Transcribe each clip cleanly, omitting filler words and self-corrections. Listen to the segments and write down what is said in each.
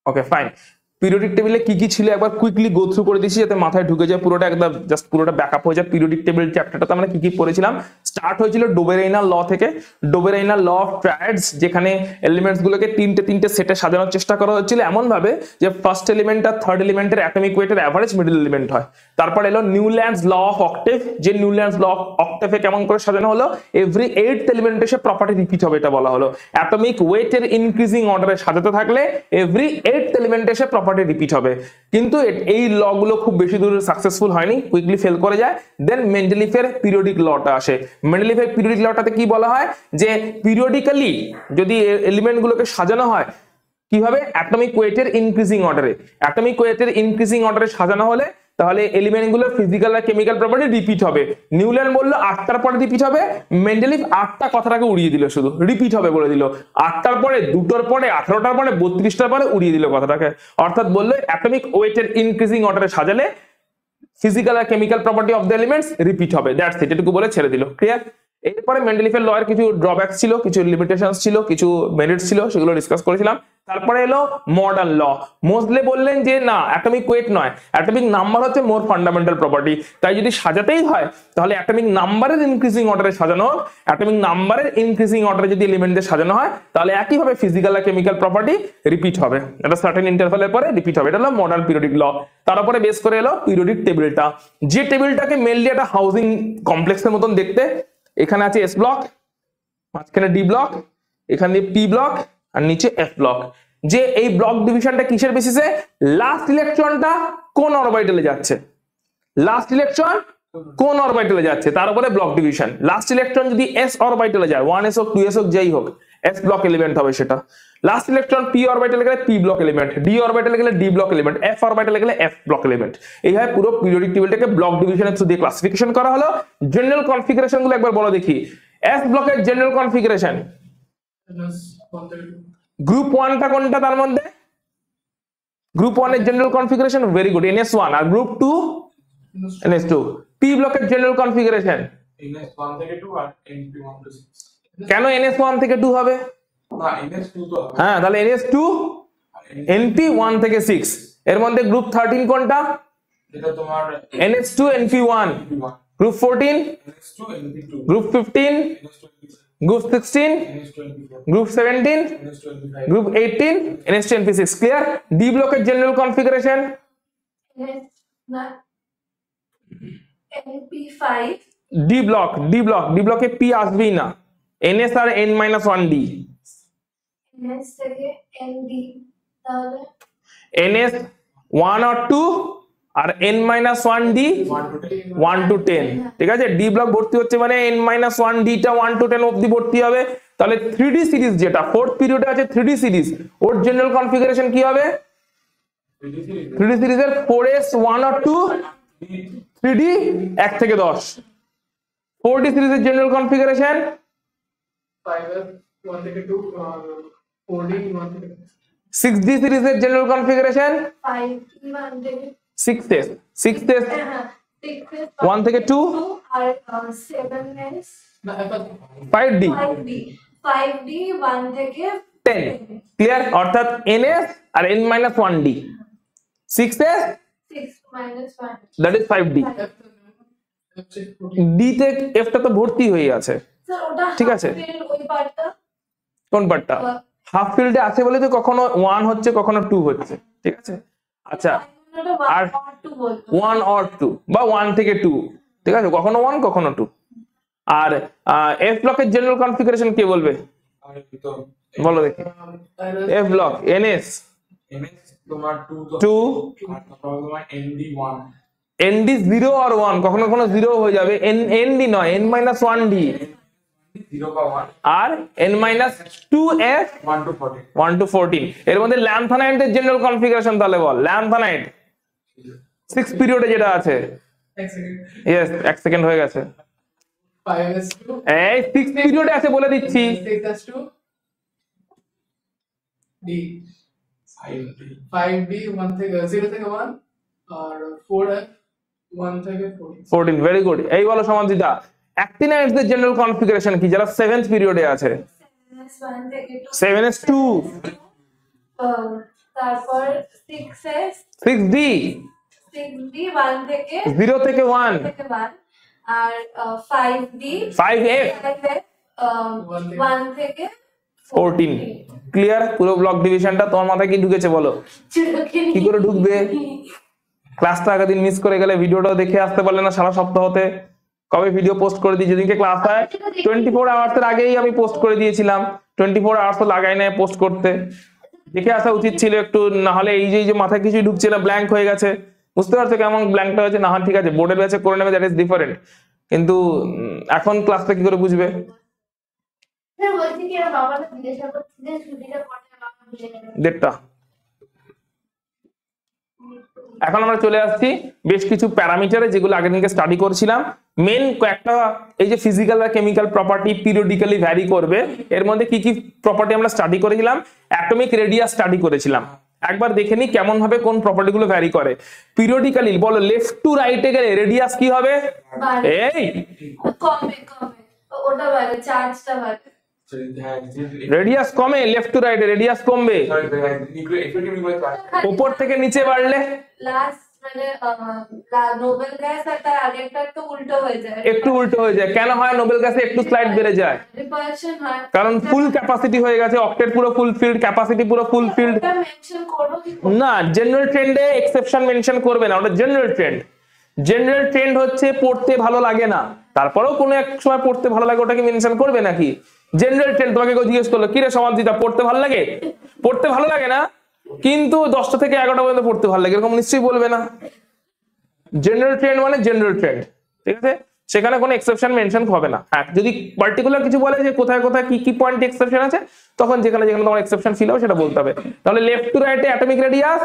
Okay fine. Periodic টেবিলে কি কি ছিল একবার কুইকলি গো থ্রু করে দিচ্ছি যাতে মাথায় ঢুকে যায় পুরোটা, একদম জাস্ট পুরোটা ব্যাকআপ হয়ে যায়। পিরিয়ডিক টেবিল চ্যাপ্টারটাতে আমরা কি কি পড়েছিলাম, স্টার্ট হয়েছিল ডোবেরাইনার ল থেকে। ডোবেরাইনার ল অফ ট্রায়াডস, যেখানে এলিমেন্টস গুলোকে তিনটে সেটে সাজানোর চেষ্টা করা হচ্ছিল এমন ভাবে যে ফার্স্ট এলিমেন্ট আর থার্ড এলিমেন্টের অ্যাটমিক ওয়েটের অ্যাভারেজ মিডল এলিমেন্ট হয়। তারপর এলো নিউল্যান্ডস ল অফ অক্টেভ, যে নিউল্যান্ডস ল অফ অক্টেভে কেমন করে সাজানো হলো, এভরি 8th এলিমেন্ট এসে প্রপার্টি রিপিট হবে, এটা বলা হলো। অ্যাটমিক ওয়েটের ইনক্রিজিং অর্ডারে সাজাতে থাকলে এভরি 8th এলিমেন্ট এসে প্রপার্টি রিপিট হবে। কিন্তু এই ল গুলো খুব বেশি দূর সাকসেসফুল হয়নি, কুইকলি ফেল করে যায়। দেন মেন্ডেলিফের পিরিয়ডিক লটা আসে। মেন্ডেলিফের পিরিয়ডিক লটাতে কি বলা হয় যে পিরিয়ডিক্যালি যদি এলিমেন্ট গুলোকে সাজানো হয় কিভাবে, অ্যাটমিক ওয়েটের ইনক্রিজিং অর্ডারে। অ্যাটমিক ওয়েটের ইনক্রিজিং অর্ডারে সাজানো হলে তাহলে এলিমেন্ট গুলো ফিজিক্যাল আর কেমিক্যাল প্রপার্টি রিপিট হবে। নিউল্যান্ড বললো 8টার পরে রিপিট হবে, মেন্ডেলিফ 8টা কথাটাকে উড়িয়ে দিল, শুধু রিপিট হবে বলে দিল। 8টার পরে, 2টার পরে, 18টার পরে, 32টার পরে উড়িয়ে দিল কথাটাকে। অর্থাৎ বললো অ্যাটমিক ওয়েটের ইনক্রিজিং অর্ডারে সাজালে ফিজিক্যাল আর chemical property of the elements repeat হবে, দ্যাটস ইট, এটুকু বলে ছেড়ে দিল। ক্লিয়ার? এরপরে মেন্ডেলিফের লয়ের কিছু ড্রব্যাকস ছিল, কিছু লিমিটেশনস ছিল, কিছু মেরিটস ছিল, সেগুলো ডিসকাস করেছিলাম। তারপরে এলো মডার্ন ল। মোজলে বললেন যে না, অ্যাটমিক ওয়েট নয়, অ্যাটমিক নাম্বার হচ্ছে মোর ফান্ডামেন্টাল প্রপার্টি। তাই যদি সাজাতেই হয় তাহলে অ্যাটমিক নাম্বারের ইনক্রিজিং অর্ডারে সাজানো হোক। অ্যাটমিক নাম্বারের ইনক্রিজিং অর্ডারে যদি এলিমেন্টদের সাজানো হয় তাহলে একইভাবে ফিজিক্যাল আর কেমিক্যাল প্রপার্টি রিপিট হবে, এটা সার্টেন ইন্টারভ্যালের পরে রিপিট হবে। এটা হলো মডার্ন পিরিয়ডিক ল। তারপরে বেস করে এলো পিরিয়ডিক টেবিলটা, যে টেবিলটাকে মেনলি একটা হাউজিং কমপ্লেক্সের মতন দেখতে। এখানে আছে এস ব্লক, মাঝখানে ডি ব্লক, এখানে পি ব্লক, আর নিচে এফ ব্লক। যে এই ব্লক ডিভিশনটা কিসের বেসিসে, লাস্ট ইলেকট্রনটা কোন অরবিটালে যাচ্ছে, লাস্ট ইলেকট্রন কোন অরবিটালে যাচ্ছে তার উপরে ব্লক ডিভিশন। লাস্ট ইলেকট্রন যদি এস অরবিটালে যায়, 1s হোক 2s হোক যেই হোক, এস ব্লক এলিমেন্ট হবে সেটা। লাস্ট ইলেকট্রন পি অরবিটালে গেলে পি ব্লক এলিমেন্ট, ডি অরবিটালে গেলে ডি ব্লক এলিমেন্ট, এফ অরবিটালে গেলে এফ ব্লক এলিমেন্ট। এইভাবে পুরো পিরিয়ডিক টেবিলটাকে ব্লক ডিভিশনের থ্রু দিয়ে ক্লাসিফিকেশন করা হলো। জেনারেল কনফিগারেশন গুলো একবার বলো দেখি। এস ব্লকের জেনারেল কনফিগারেশন, গ্রুপ 1টা কোনটা তার মধ্যে, গ্রুপ 1 এর general configuration very good, NS1। আর গ্রুপ 2 NS2। পি ব্লকের জেনারেল কনফিগারেশন NS1 থেকে 2 আর NP1 to 6। কেন NS1 থেকে 2 হবে? না, NS2 তো হবে। হ্যাঁ, তাহলে NS2 NP1 থেকে 6। এর মধ্যে গ্রুপ 13 কোনটা? এটা তোমার NS2 NP1। Group 14 NS2 NP2। Group 15 NS2 NP7। Group 16 NS2 NP4। Group 17 NS2 NP5। Group 18 NS2 NP6। Clear? D ব্লকের জেনারেল কনফিগারেশন NP5। ডি ব্লকে পি আসবেই না, NS আর N-1D। NS থেকে ND, তাহলে NS 1 or 2 R N-1D 1 to 10। ঠিক আছে? D block ভর্তি হচ্ছে মানে N-1D টা 1 to 10 অবধি ভর্তি হবে। তাহলে 3D সিরিজ যেটা 4th পিরিয়ডে আছে, 3D সিরিজ, ওর জেনারেল কনফিগারেশন কি হবে? 3D সিরিজের 4s 1 or 2, 3D 1 থেকে 10। 4D সিরিজের জেনারেল কনফিগারেশন 5s 1 থেকে 2 আর 4d 1 থেকে 6D সিরিজের জেনারেল কনফিগারেশন 5D1 থেকে 6s 6s 1 থেকে 2 আর 7s না 5D 5D 1 থেকে 10। ক্লিয়ার? অর্থাৎ NS R N-1D, 6s 6 minus 1। that is 5D। D তে F টা তো ভর্তি হয়ে আছে, স্যার ওটা ঠিক আছে। ওই পার্টটা কোন পার্টটা? হাফ ফিল্ডে আছে বলে তো কখনো 1 হচ্ছে কখনো 2 হচ্ছে, ঠিক আছে। আচ্ছা, আর 1 or 2 বা 1 থেকে 2, ঠিক আছে, কখনো 1 কখনো 2। আর এফ ব্লকের জেনারেল কনফিগারেশন কে বলবে? বলো দেখি। এফ ব্লক NS তোমার 2 2 আর তারপর তোমার ND1। ND 0 or 1, কখনো কখনো 0 হয়ে যাবে। ND নয়, N-1D 0 বা 1 আর N-2F 1 to 14। 1 to 14। এর মধ্যে ল্যান্থানাইটের জেনারেল কনফিগারেশন তাহলে বল। ল্যান্থানাইট 6 পিরিয়ডে যেটা আছে, 1 সেকেন্ড। ইয়েস 1 সেকেন্ড হয়ে গেছে। 5s2 এই 6 পিরিয়ডে আছে বলে দিচ্ছি। 6s2 D 5d 1 থেকে 0 থেকে 1 আর 4f 1 থেকে 14। 14 ভেরি গুড। এই বলো সমানজিদা, অ্যাক্টিনাইটস এর জেনারেল কনফিগারেশন কি যারা 7th পিরিয়ডে আছে? 7s 1 থেকে 2 7s2 তারপর 6s 6d 6d 1 থেকে 0 থেকে 1 থেকে 1 আর 5d 5f 1 থেকে 14 ক্লিয়ার? পুরো ব্লক ডিভিশনটা তোমার মাথায় কি ঢুকেছে বলো? কি করে ঢুকবে? ক্লাসটা আগের দিন মিস করে গেলে, ভিডিওটাও দেখে আসতে পারলে না সারা সপ্তাহতে। কবে ভিডিও পোস্ট করে দিই? যেদিনকে ক্লাস হয় 24 আওয়ার্স এর আগেই আমি পোস্ট করে দিয়েছিলাম। 24 আওয়ার্স লাগাই না পোস্ট করতে, দেখে আসা উচিত ছিল একটু। না হলে এই যে মাথায় কিছুই ঢুকছে না, ব্ল্যাঙ্ক হয়ে গেছে। বুঝতে পারছো কেমন ব্ল্যাঙ্কটা হয়েছে? না হয় ঠিক আছে, বোর্ডের ব্যাচে করে নেবে, দ্যাট ইজ ডিফারেন্ট, কিন্তু এখন ক্লাসটা কি করে বুঝবে? স্যার বলছি কি আমার বাবা তো জিজ্ঞাসা করছে যে ছুটিটা কবে বাবা বলে নেবে। 1:30। এখন আমরা চলে আসছি বেশ কিছু প্যারামিটারে, যেগুলো আগের দিনকে স্টাডি করছিলাম। মেন কয়েকটা, এই যে ফিজিক্যাল বা কেমিক্যাল প্রপার্টি পিরিয়ডিক্যালি ভ্যারি করবে, এর মধ্যে কি কি প্রপার্টি আমরা স্টাডি করেছিলাম? অ্যাটমিক রেডিয়াস স্টাডি করেছিলাম। একবার দেখে নি কেমন ভাবে কোন প্রপার্টি গুলো ভ্যারি করে। পিরিয়ডিক্যালি বলো, লেফট টু রাইটে গেলে রেডিয়াস কি হবে? বাড়বে। এই কমে ওটা বাড়ে, চার্জটা বাড়ে। রেডিয়াস কমে, লেফট টু রাইটে রেডিয়াস কমবে। উপর থেকে নিচে বাড়লে লাস্ট মানে নোবেল গ্যাস আর তার আগেরটা একটু উল্টো হয়ে যায়। একটু উল্টো হয়ে যায়। কেন হয়? নোবেল গ্যাসে একটু স্লাইড বেড়ে যায়, রিপালশন হয়, কারণ ফুল ক্যাপাসিটি হয়ে গেছে, অক্টেট পুরো ফুল ফিল্ড, ক্যাপাসিটি পুরো ফুল ফিল্ড। ওটা মেনশন করব কি? না, জেনারেল ট্রেন্ডে এক্সেপশন মেনশন করবে না, ওটা জেনারেল ট্রেন্ড। জেনারেল ট্রেন্ড হচ্ছে পড়তে ভালো লাগে না, তারপরেও কোনো এক সময় পড়তে ভালো লাগে, ওটাকে মেনশন করবে নাকি? জেনারেল ট্রেন্ড, তোমাকে কেউ জিজ্ঞেস করলো কিরে সমাধিতা পড়তে ভালো লাগে? পড়তে ভালো লাগে না, কিন্তু 10টা থেকে 11টা পর্যন্ত পড়তে ভালো লাগে, এরকম নিশ্চয়ই বলবে না। জেনারেল ট্রেন্ড মানে জেনারেল ট্রেন্ড, ঠিক আছে? সেখানে কোনো এক্সেপশন মেনশন হবে না। হ্যাঁ, যদি পার্টিকুলার কিছু বলে যে কোথায় কোথায় কি কি পয়েন্টে এক্সেপশন আছে, তখন যেখানে যেখানে তোমার এক্সেপশন ফিল হবে সেটা বলতে হবে। তাহলে লেফট টু রাইটে অ্যাটমিক রেডিয়াস,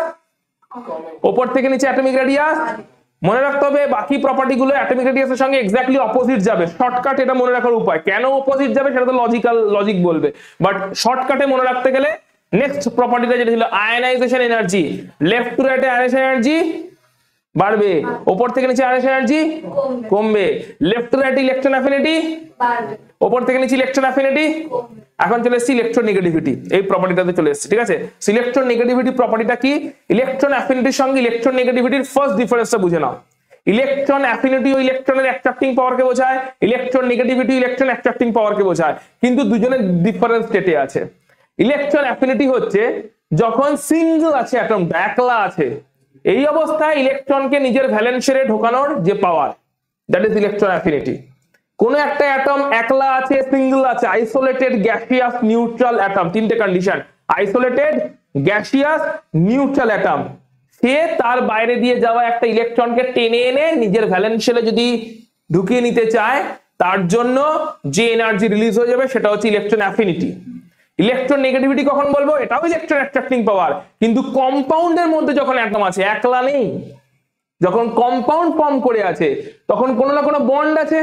ওপর থেকে নিচে অ্যাটমিক রেডিয়াস। মনে রাখতে হবে বাকি প্রপার্টি গুলো অ্যাটমিক রেডিয়াসের সঙ্গে এক্স্যাক্টলি অপোজিট যাবে। শর্টকাট এটা মনে রাখার উপায়, কেন অপোজিট যাবে সেটা তো লজিক বলবে, বাট শর্টকাটে মনে রাখতে গেলে নেক্সট প্রপার্টিটা যেটা ছিল আয়নাইজেশন এনার্জি, লেফট টু রাইটে আয়নাইজেশন এনার্জি বাড়বে, ওপর থেকে নিচে আয়নাইজেশন এনার্জি কমবে। Left to right electron affinity বাড়বে, ওপর থেকে নিচে ইলেকট্রন অ্যাফিনিটি। কমবে। এখন চলে এসেছি ইলেকট্রোনেগেটিভিটি, এই প্রপার্টিটাতে চলে এসেছি, ঠিক আছে? ইলেকট্রোনেগেটিভিটি প্রপার্টিটা কি? ইলেকট্রন অ্যাফিনিটির সঙ্গে ইলেকট্রোনেগেটিভিটির ফার্স্ট ডিফারেন্সটা বুঝে নাও। ইলেকট্রন অ্যাফিনিটি ও ইলেকট্রনের অ্যাট্রাক্টিং পাওয়ারকে বোঝায়, ইলেকট্রন নেগেটিভিটি ইলেকট্রন অ্যাট্রাক্টিং পাওয়ারকে বোঝায়, কিন্তু দুজনের ডিফারেন্স স্টেটে আছে। ইলেকট্রন অ্যাফিনিটি হচ্ছে যখন সিঙ্গেল আছে, অ্যাটমটা একলা আছে, এই অবস্থায় ইলেকট্রনকে নিজের ভ্যালেন্স শেলে ঢোকানোর যে power, that is electron affinity. কোন একটা অ্যাটম একলা আছে, সিঙ্গেল আছে, আইসোলেটেড, গ্যাসিয়াস, নিউট্রাল অ্যাটম, তিনটে condition, isolated, gaseous, neutral atom. সে তার বাইরে দিয়ে যাওয়া একটা ইলেকট্রনকে টেনে এনে নিজের ভ্যালেন্স শেলে যদি ঢুকিয়ে নিতে চায়, তার জন্য যে এনার্জি রিলিজ হয়ে যাবে সেটা হচ্ছে ইলেকট্রন অ্যাফিনিটি। ইলেকট্রন নেগেটিভিটি কখন বলবো? এটাও ইলেকট্রন অ্যাট্রাক্টিং পাওয়ার, কিন্তু কম্পাউন্ডের মধ্যে যখন অ্যাটম আছে, একলা নেই, যখন কম্পাউন্ড ফর্ম করে আছে, তখন কোনো না কোনো বন্ড আছে।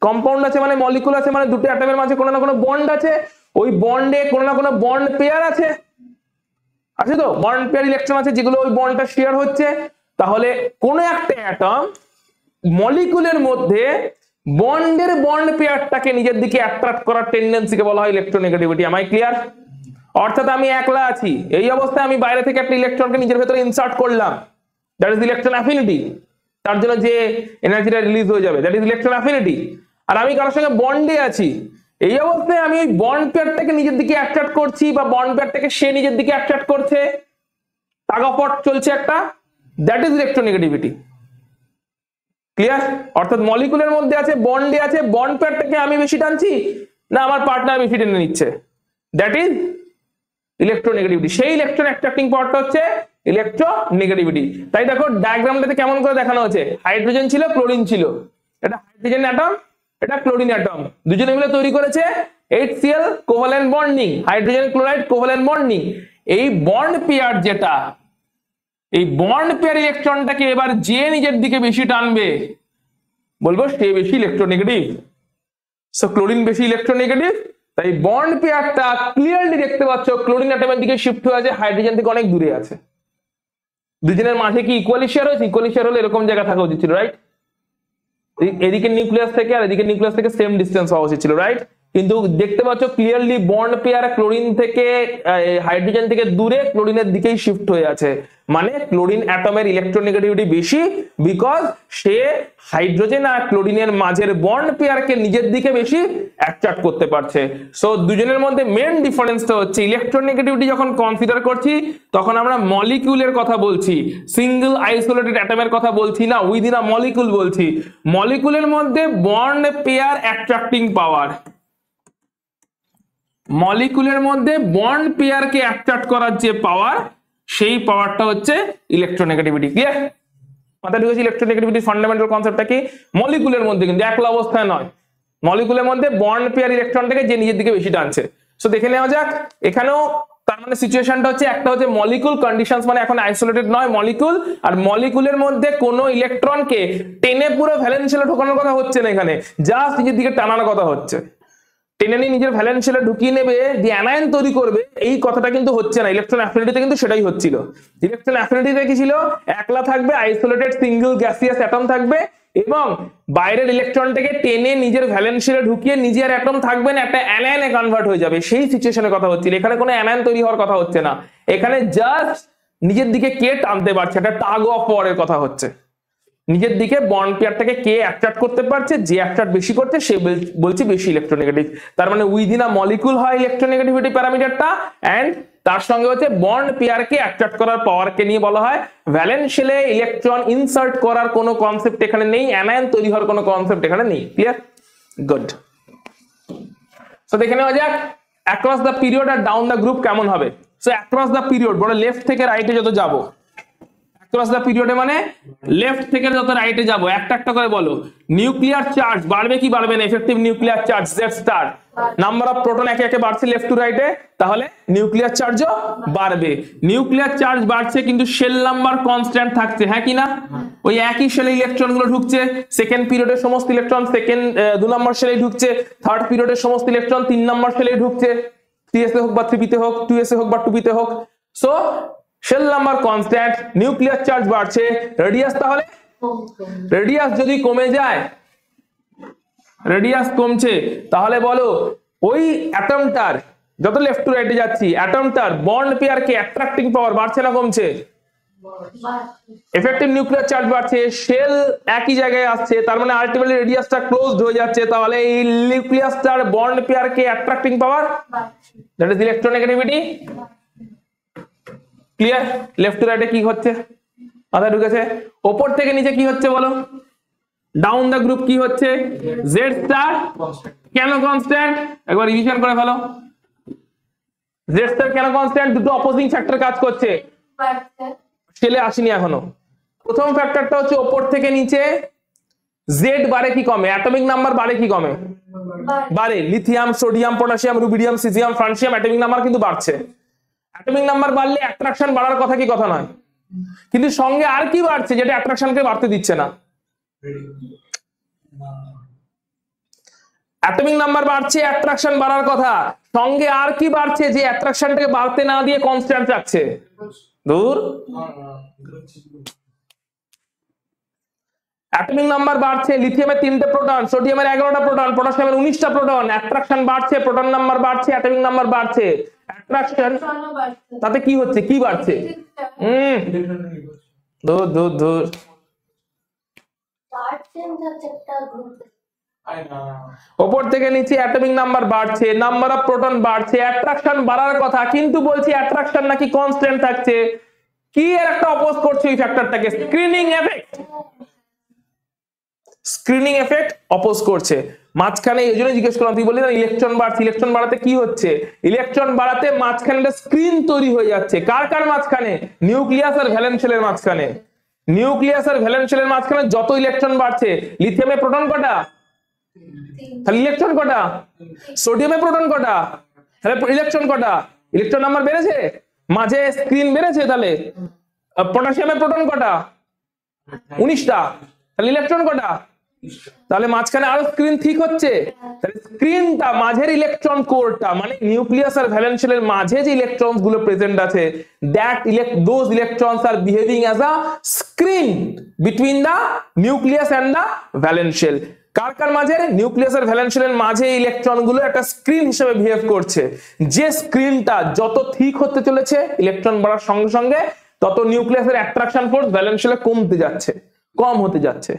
কম্পাউন্ড আছে মানে মলিকুল আছে, মানে দুটো অ্যাটমের মাঝে কোনো না কোনো বন্ড আছে, ওই বন্ডে কোনো না কোনো বন্ড পেয়ার আছে, আছে তো বন্ড পেয়ার ইলেকট্রন আছে যেগুলো ওই বন্ডটা শেয়ার হচ্ছে। তাহলে কোনো একটা অ্যাটম মলিকুলের মধ্যে বন্ডের বন্ড পেয়ারটাকে নিজের দিকে অ্যাট্রাক্ট করার টেন্ডেন্সিকে বলা হয় ইলেকট্রোনেগেটিভিটি। M I clear? অর্থাৎ আমি একলা আছি, এই অবস্থায় আমি বাইরে থেকে একটা ইলেকট্রনকে নিজের ভেতরে ইনসার্ট করলাম, দ্যাট ইজ ইলেকট্রন অ্যাফিনিটি। তার জন্য যে এনার্জিটা রিলিজ হয়ে যাবে, দ্যাট ইজ ইলেকট্রন অ্যাফিনিটি। আর আমি কারোর সঙ্গে বন্ডে আছি, এই অবস্থায় আমি ওই বন্ড পেয়ারটাকে নিজের দিকে অ্যাট্রাক্ট করছি, বা বন্ড পেয়ারটাকে সে নিজের দিকে অ্যাট্রাক্ট করছে, তাগাপট চলছে একটা, দ্যাট ইজ ইলেকট্রোনেগেটিভিটি। ক্লিয়ার? অর্থাৎ মলিকুলের মধ্যে আছে, বন্ডে আছে, বন্ড পেয়ারটাকে আমি বেশি টানছি না আমার পার্টনার বেশি টেনে নিচ্ছে, দ্যাট ইজ ইলেকট্রোনেগেটিভিটি। সেই ইলেকট্রন অ্যাট্রাক্টিং পাওয়ারটা হচ্ছে ইলেকট্রোনেগেটিভিটি। তাই দেখো ডায়াগ্রামটাতে কেমন করে দেখানো হচ্ছে, হাইড্রোজেন ছিল, ক্লোরিন ছিল, এটা হাইড্রোজেন অ্যাটম, এটা ক্লোরিন অ্যাটম, দুজনে মিলে তৈরি করেছে HCl covalent bonding, hydrogen chloride covalent bonding. এই বন্ড পেয়ার যেটা, এই বন্ড পেয়ার ইলেকট্রনটাকে এবার যে নিজের দিকে বেশি টানবে, বলবো সে বেশি ইলেকট্রোনেগেটিভ। সো ক্লোরিন বেশি ইলেকট্রোনেগেটিভ, তাই বন্ড পেয়ারটা ক্লিয়ারলি দেখতে পাচ্ছ ক্লোরিন অ্যাটমের দিকে শিফট হয়ে আছে, হাইড্রোজেন থেকে অনেক দূরে আছে। দুজনের মাঝে কি ইকুয়ালি শেয়ার হয়েছে? ইকুয়ালি শেয়ার হলে এরকম জায়গা থাকা উচিত ছিল, রাইট? এদিকে নিউক্লিয়াস থেকে আর এদিকে নিউক্লিয়াস থেকে সেম ডিসটেন্স হওয়া উচিত ছিল, রাইট? কিন্তু দেখতে পাচ্ছ ক্লিয়ারলি বন্ড পেয়ার ক্লোরিন থেকে হাইড্রোজেন থেকে দূরে ক্লোরিনের দিকেই শিফট হয়ে আছে, মানে ক্লোরিন অ্যাটমের ইলেকট্রোনেগেটিভিটি বেশি, বিকজ সে হাইড্রোজেন আর ক্লোরিনের মাঝের বন্ড পেয়ারকে নিজের দিকে বেশি অ্যাট্রাক্ট করতে পারছে। সো দুজনের মধ্যে মেন ডিফারেন্সটা হচ্ছে ইলেকট্রোনেগেটিভিটি যখন কনসিডার করছি তখন আমরা মলিকিউলের কথা বলছি, সিঙ্গেল আইসোলেটেড অ্যাটমের কথা বলছি না, উইদিন আ মলিকিউল বলছি। মলিকিউলের মধ্যে বন্ড পেয়ার অ্যাট্রাক্টিং পাওয়ার, মলিকিউলের মধ্যে বন্ড পেয়ারকে অ্যাট্রাক্ট করার যে পাওয়ার, সেই পাওয়ারটা হচ্ছে ইলেকট্রোনেগেটিভিটি। ক্লিয়ার? মাথায় ঢুকেছে ইলেকট্রোনেগেটিভিটির ফান্ডামেন্টাল কনসেপ্টটা কি? মলিকিউলের মধ্যে, কিন্তু একলা অবস্থায় নয়, মলিকিউলের মধ্যে বন্ড পেয়ার ইলেকট্রনটাকে যে নিজের দিকে বেশি টানছে। সো দেখে নেওয়া যাক এখানেও তার মানে সিচুয়েশনটা হচ্ছে, একটা হচ্ছে মলিকিউল কন্ডিশনস, মানে এখন আইসোলেটেড নয় মলিকিউল, আর মলিকিউলের মধ্যে কোনো ইলেকট্রনকে টেনে পুরো ভ্যালেন্স শেলে ঢোকানোর কথা হচ্ছে না, এখানে জাস্ট নিজের দিকে টানানোর কথা হচ্ছে। টেনে নিয়ে নিজের ভ্যালেন্স শেলে ঢুকিয়ে নেবে, যে অ্যানায়ন তৈরি করবে, এই কথাটা কিন্তু হচ্ছে না। ইলেকট্রন অ্যাফিনিটিতে কিন্তু সেটাই হচ্ছিল। ইলেকট্রন অ্যাফিনিটিতে কি ছিল? একলা থাকবে, আইসোলেটেড সিঙ্গেল গ্যাসিয়াস অ্যাটম থাকবে, এবং বাইরের ইলেকট্রনটাকে টেনে নিজের ভ্যালেন্স শেলে ঢুকিয়ে নিজের অ্যাটম থাকবে না, একটা অ্যানায়নে কনভার্ট হয়ে যাবে। সেই সিচুয়েশনের কথা হচ্ছিল, এখানে কোনো অ্যানায়ন তৈরি হওয়ার কথা হচ্ছে না, এখানে জাস্ট নিজের দিকে কে টানতে পারছে, একটা টাগ অফ ওয়ারের কথা হচ্ছে। নিজের দিকে বন্ড পেয়ারটাকে কে অ্যাট্রাক্ট করতে পারছে, যে অ্যাট্রাক্ট বেশি করছে সে বলছে বেশি ইলেকট্রোনেগেটিভ। তার মানে উইদিন আ মলিকিউল হয় ইলেকট্রোনেগেটিভিটি প্যারামিটারটা, এন্ড তার সঙ্গে হচ্ছে বন্ড পেয়ারকে অ্যাট্রাক্ট করার পাওয়ারকে নিয়ে বলা হয়। ভ্যালেন্স শেলে ইলেকট্রন ইনসার্ট করার কোনো কনসেপ্ট এখানে নেই, অ্যানায়ন তৈরি হওয়ার কোনো কনসেপ্ট এখানে নেই। ক্লিয়ার? গুড। সো দেখে নেওয়া যাক অ্যাক্রস দ্য পিরিয়ড আর ডাউন দ্য গ্রুপ কেমন হবে। সো অ্যাক্রস দ্য পিরিয়ড বড় লেফট থেকে রাইটে যত যাবো, অ্যাক্রস দ্য পিরিয়ডে মানে লেফট থেকে যত রাইটে যাব, একটা একটা করে বলো। নিউক্লিয়ার চার্জ বাড়বে কি বাড়বে না? Effective nuclear charge Z star, number of proton একে একে বাড়ছে লেফট টু রাইটে, তাহলে নিউক্লিয়ার চার্জও বাড়বে। নিউক্লিয়ার চার্জ বাড়ছে কিন্তু শেল নাম্বার কনস্ট্যান্ট থাকছে, হ্যাঁ কি না? ওই একই শেলে ইলেকট্রন গুলো ঢুকছে, সেকেন্ড পিরিয়ডের সমস্ত ইলেকট্রন সেকেন্ড 2 নম্বর শেলে ঢুকছে, থার্ড পিরিয়ডের সমস্ত ইলেকট্রন 3 নম্বর শেলে ঢুকছে, 3s এ হোক বা 3p তে হোক, 2s এ হোক বা 2p তে হোক। So shell number constant, nuclear charge বাড়ছে, রেডিয়াস তাহলে রেডিয়াস যদি কমে যায়, রেডিয়াস কমছে, তাহলে বলো ওই অ্যাটমটার যত লেফট টু রাইটে যাচ্ছি অ্যাটমটার বন্ড পেয়ারকে অ্যাট্রাক্টিং পাওয়ার বাড়ছে না কমছে? এফেক্টিভ নিউক্লিয়ার চার্জ বাড়ছে, শেল একই জায়গায় আসছে, তার মানে আলটিমেটলি রেডিয়াসটা ক্লোজড হয়ে যাচ্ছে, তাহলে এই নিউক্লিয়াসটার বন্ড পেয়ারকে attracting power, that is electronegativity. Clear? Left to রাইটে কি হচ্ছে? মাথায় ঢুকেছে? ওপর থেকে নিচে কি হচ্ছে বলো? ডাউন দা গ্রুপ কি হচ্ছে? Z স্টার কেন কনস্ট্যান্ট? একবার রিভিশন করে ফেলো। Z স্টার কেন কনস্ট্যান্ট? দুটো অপোজিং ফ্যাক্টর কাজ করছে, শেলে আসেনি এখনো। প্রথম ফ্যাক্টরটা হচ্ছে ওপর থেকে নিচে Z বাড়ে কি কমে? অ্যাটমিক নাম্বার বাড়ে কি কমে? বাড়ে। Lithium, sodium, potassium, rubidium, caesium, francium atomic number কিন্তু বাড়ছে। অ্যাটমিক নাম্বার বাড়লে অ্যাট্রাকশন বাড়ার কথা কি কথা নয়, কিন্তু সঙ্গে আর কি বাড়ছে যেটা অ্যাট্রাকশনকে বাড়তে দিচ্ছে না? অ্যাটমিক নাম্বার বাড়ছে, অ্যাট্রাকশন বাড়ার কথা, সঙ্গে আর কি বাড়ছে যে অ্যাট্রাকশনটাকে বাড়তে না দিয়ে কনস্ট্যান্ট রাখছে? দূর। অ্যাটমিক নাম্বার বাড়ছে, লিথিয়ামের 3টে প্রোটন, সোডিয়ামের 11টা প্রোটন, পটাশিয়ামের 19টা প্রোটন, অ্যাট্রাকশন বাড়ছে, প্রোটন নাম্বার বাড়ছে, অ্যাটমিক নাম্বার বাড়ছে, অ্যাট্রাকশন তাতে কি হচ্ছে? কি বাড়ছে? দূর দূর দূর। ওপর থেকে নিচে অ্যাটমিক নাম্বার বাড়ছে, নাম্বার অফ প্রোটন বাড়ছে, অ্যাট্রাকশন বাড়ার কথা, কিন্তু বলছি অ্যাট্রাকশন নাকি কনস্ট্যান্ট থাকছে। কি এর একটা অপোজ করছে ওই ফ্যাক্টরটাকে? Screening effect. Screening effect oppose করছে মাঝখানে। এই জন্য জিজ্ঞেস করলাম, তুই বললি না ইলেকট্রন বাড়ছে, ইলেকট্রন বাড়াতে কি হচ্ছে? ইলেকট্রন বাড়াতে মাঝখানে একটা স্ক্রিন তৈরি হয়ে যাচ্ছে। কার কার মাঝখানে? নিউক্লিয়াস আর ভ্যালেন্স শেলের মাঝখানে। নিউক্লিয়াস আর ভ্যালেন্স শেলের মাঝখানে যত ইলেকট্রন বাড়ছে, লিথিয়ামে প্রোটন কটা? তাহলে ইলেকট্রন কটা? সোডিয়ামে প্রোটন কটা? তাহলে ইলেকট্রন কটা? ইলেকট্রন নাম্বার বেড়েছে, মাঝে স্ক্রিন বেড়েছে, তাহলে পটাশিয়ামে প্রোটন কটা? 19টা, তাহলে ইলেকট্রন কটা? তাহলে মাঝখানে আরো স্ক্রিন ঠিক হচ্ছে, তাহলে স্ক্রিনটা মাঝের ইলেকট্রন কোরটা, মানে নিউক্লিয়াস আর ভ্যালেন্স শেলের মাঝে যে ইলেকট্রনস গুলো প্রেজেন্ট আছে, those electrons are behaving as a screen between the nucleus and the valence shell. কার কার মাঝে? নিউক্লিয়াসের ভ্যালেন্স শেলের মাঝে ইলেকট্রন গুলো একটা স্ক্রিন হিসেবে বিহেভ করছে, যে স্ক্রিনটা যত থিক হতে চলেছে ইলেকট্রন বাড়ার সঙ্গে সঙ্গে তত নিউক্লিয়াসের অ্যাট্রাকশন ফোর্স ভ্যালেন্স শেলে কমতে যাচ্ছে, কম হতে যাচ্ছে।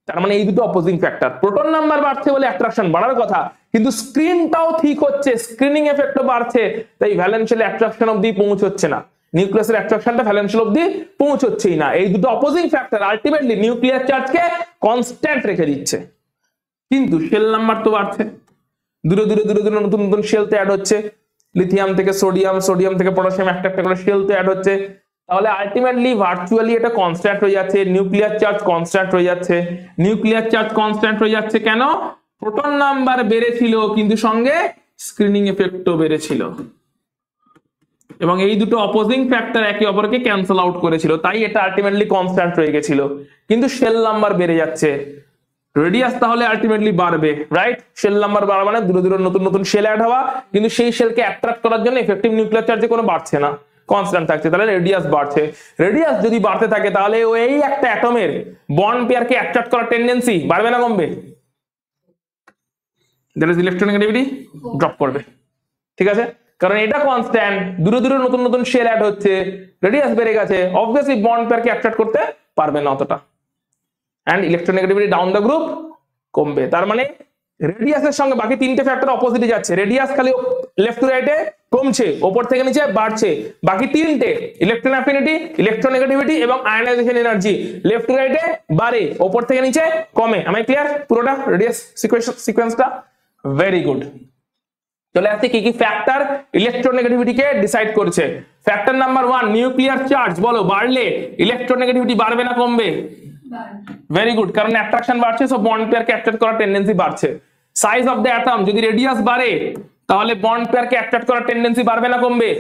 তার মানে এই দুটো অপোজিং ফ্যাক্টর। প্রোটন নাম্বার বাড়ছে বলে অ্যাট্রাকশন বাড়ার কথা, কিন্তু স্ক্রিনটাও ঠিক হচ্ছে, স্ক্রিনিং এফেক্টও বাড়ছে, তাই ভ্যালেন্স শেলে অ্যাট্রাকশন অবধি পৌঁছচ্ছে না, নিউক্লিয়াসের অ্যাট্রাকশনটা ভ্যালেন্স শেল অবধি পৌঁছচ্ছেই না। এই দুটো অপোজিং ফ্যাক্টর আলটিমেটলি নিউক্লিয়ার চার্জকে কনস্ট্যান্ট রেখে দিচ্ছে, কিন্তু শেল নাম্বার তো বাড়ছে, দূরে দূরে দূরে দূরে নতুন নতুন শেল তো অ্যাড হচ্ছে, লিথিয়াম থেকে সোডিয়াম, সোডিয়াম থেকে পটাশিয়াম, একটা একটা করে শেল তো অ্যাড হচ্ছে। তাহলে আলটিমেটলি ভার্চুয়ালি এটা কনস্ট্যান্ট হয়ে যাচ্ছে, নিউক্লিয়ার চার্জ কনস্ট্যান্ট হয়ে যাচ্ছে। নিউক্লিয়ার চার্জ কনস্ট্যান্ট হয়ে যাচ্ছে কেন? প্রোটন নাম্বার বেড়েছিল কিন্তু সঙ্গে স্ক্রিনিং এফেক্টও বেড়েছিল, এবং এই দুটো অপোজিং ফ্যাক্টর একে অপরকে ক্যান্সেল আউট করেছিল, তাই এটা আলটিমেটলি কনস্ট্যান্ট হয়ে গেছিল। কিন্তু শেল নাম্বার বেড়ে যাচ্ছে, রেডিয়াস তাহলে আলটিমেটলি বাড়বে, রাইট? শেল নাম্বার বাড়া মানে দূরে দূরে নতুন নতুন শেল অ্যাড হওয়া, কিন্তু সেই শেলকে অ্যাট্রাক্ট করার জন্য এফেক্টিভ নিউক্লিয়ার চার্জে কোনো বাড়ছে না, কনস্ট্যান্ট থাকছে, তাহলে রেডিয়াস বাড়ছে। রেডিয়াস যদি বাড়তে থাকে তাহলে ওই একটা অ্যাটমের বন্ড পেয়ারকে অ্যাট্রাক্ট করার টেন্ডেন্সি বাড়বে না কমবে? দ্যাট ইজ ইলেকট্রোনেগেটিভিটি ড্রপ করবে, ঠিক আছে? কারণ এটা কনস্ট্যান্ট, দূরে দূরে নতুন নতুন শেল অ্যাড হচ্ছে, রেডিয়াস বেড়ে গেছে, অবভিয়াসলি বন্ড পেয়ারকে অ্যাট্রাক্ট করতে পারবে না অতটা, and electronegativity down the group কমবে। তার মানে রেডিয়াসের সঙ্গে বাকি তিনটে ফ্যাক্টর অপোজিটে যাচ্ছে, রেডিয়াস খালি লেফট টু রাইটে কমছে, ওপর থেকে নিচে বাড়ছে, বাকি তিনটে ইলেকট্রন অ্যাফিনিটি, ইলেকট্রোনেগেটিভিটি এবং আয়নাইজেশন এনার্জি লেফট টু রাইটে বাড়ে, ওপর থেকে নিচে কমে। আমি ক্লিয়ার পুরোটা রেডিয়াস সিকোয়েন্সটা? Very good. চলে আসছে কি কি ফ্যাক্টর ইলেকট্রোনেগেটিভিটিকে ডিসাইড করছে। ফ্যাক্টর নাম্বার 1 নিউক্লিয়ার চার্জ, বলো বাড়লে ইলেকট্রোনেগেটিভিটি বাড়বে না কমবে? ভেরি গুড, কারণ অ্যাট্রাকশন বাড়ছে, সো বন্ড পেয়ারকে অ্যাট্রাক্ট করার টেন্ডেন্সি বাড়ছে। সাইজ অফ দ্য অ্যাটম, যদি রেডিয়াস বাড়ে তাহলে বন্ড পেয়ারকে অ্যাট্রাক্ট করার টেন্ডেন্সি বাড়বে না কমবে?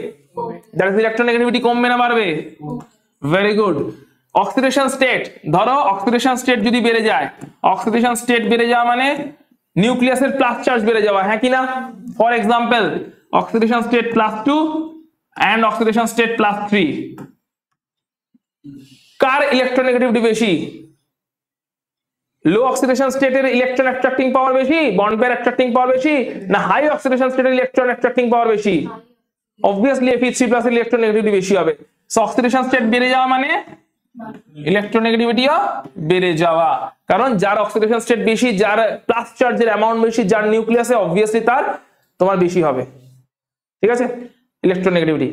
দ্যাট ইজ ইলেকট্রোনেগেটিভিটি কমবে না বাড়বে? Very good. অক্সিডেশন স্টেট, ধরো অক্সিডেশন স্টেট যদি বেড়ে যায়, অক্সিডেশন স্টেট বেড়ে যাওয়া মানে নিউক্লিয়াসের প্লাস চার্জ বেড়ে যাওয়া, হ্যাঁ কি না? For example oxidation state +2 and oxidation state +3, কার ইলেকট্রোনেগেটিভিটি বেশি? লো অক্সিডেশন স্টেটের ইলেকট্রন অ্যাট্রাক্টিং পাওয়ার বেশি, বন্ড পেয়ার অ্যাট্রাক্টিং পাওয়ার বেশি, না হাই অক্সিডেশন স্টেটের ইলেকট্রন অ্যাট্রাক্টিং পাওয়ার বেশি? অবভিয়াসলি Fe3+ এর ইলেকট্রোনেগেটিভিটি বেশি হবে। সো অক্সিডেশন স্টেট বেড়ে যাওয়া মানে ইলেকট্রোনেগেটিভিটিও বেড়ে যাওয়া, কারণ যার অক্সিডেশন স্টেট বেশি, যার প্লাস চার্জের অ্যামাউন্ট বেশি, যার নিউক্লিয়াসে অবভিয়াসলি তার তোমার বেশি হবে, ঠিক আছে? Electronegativity.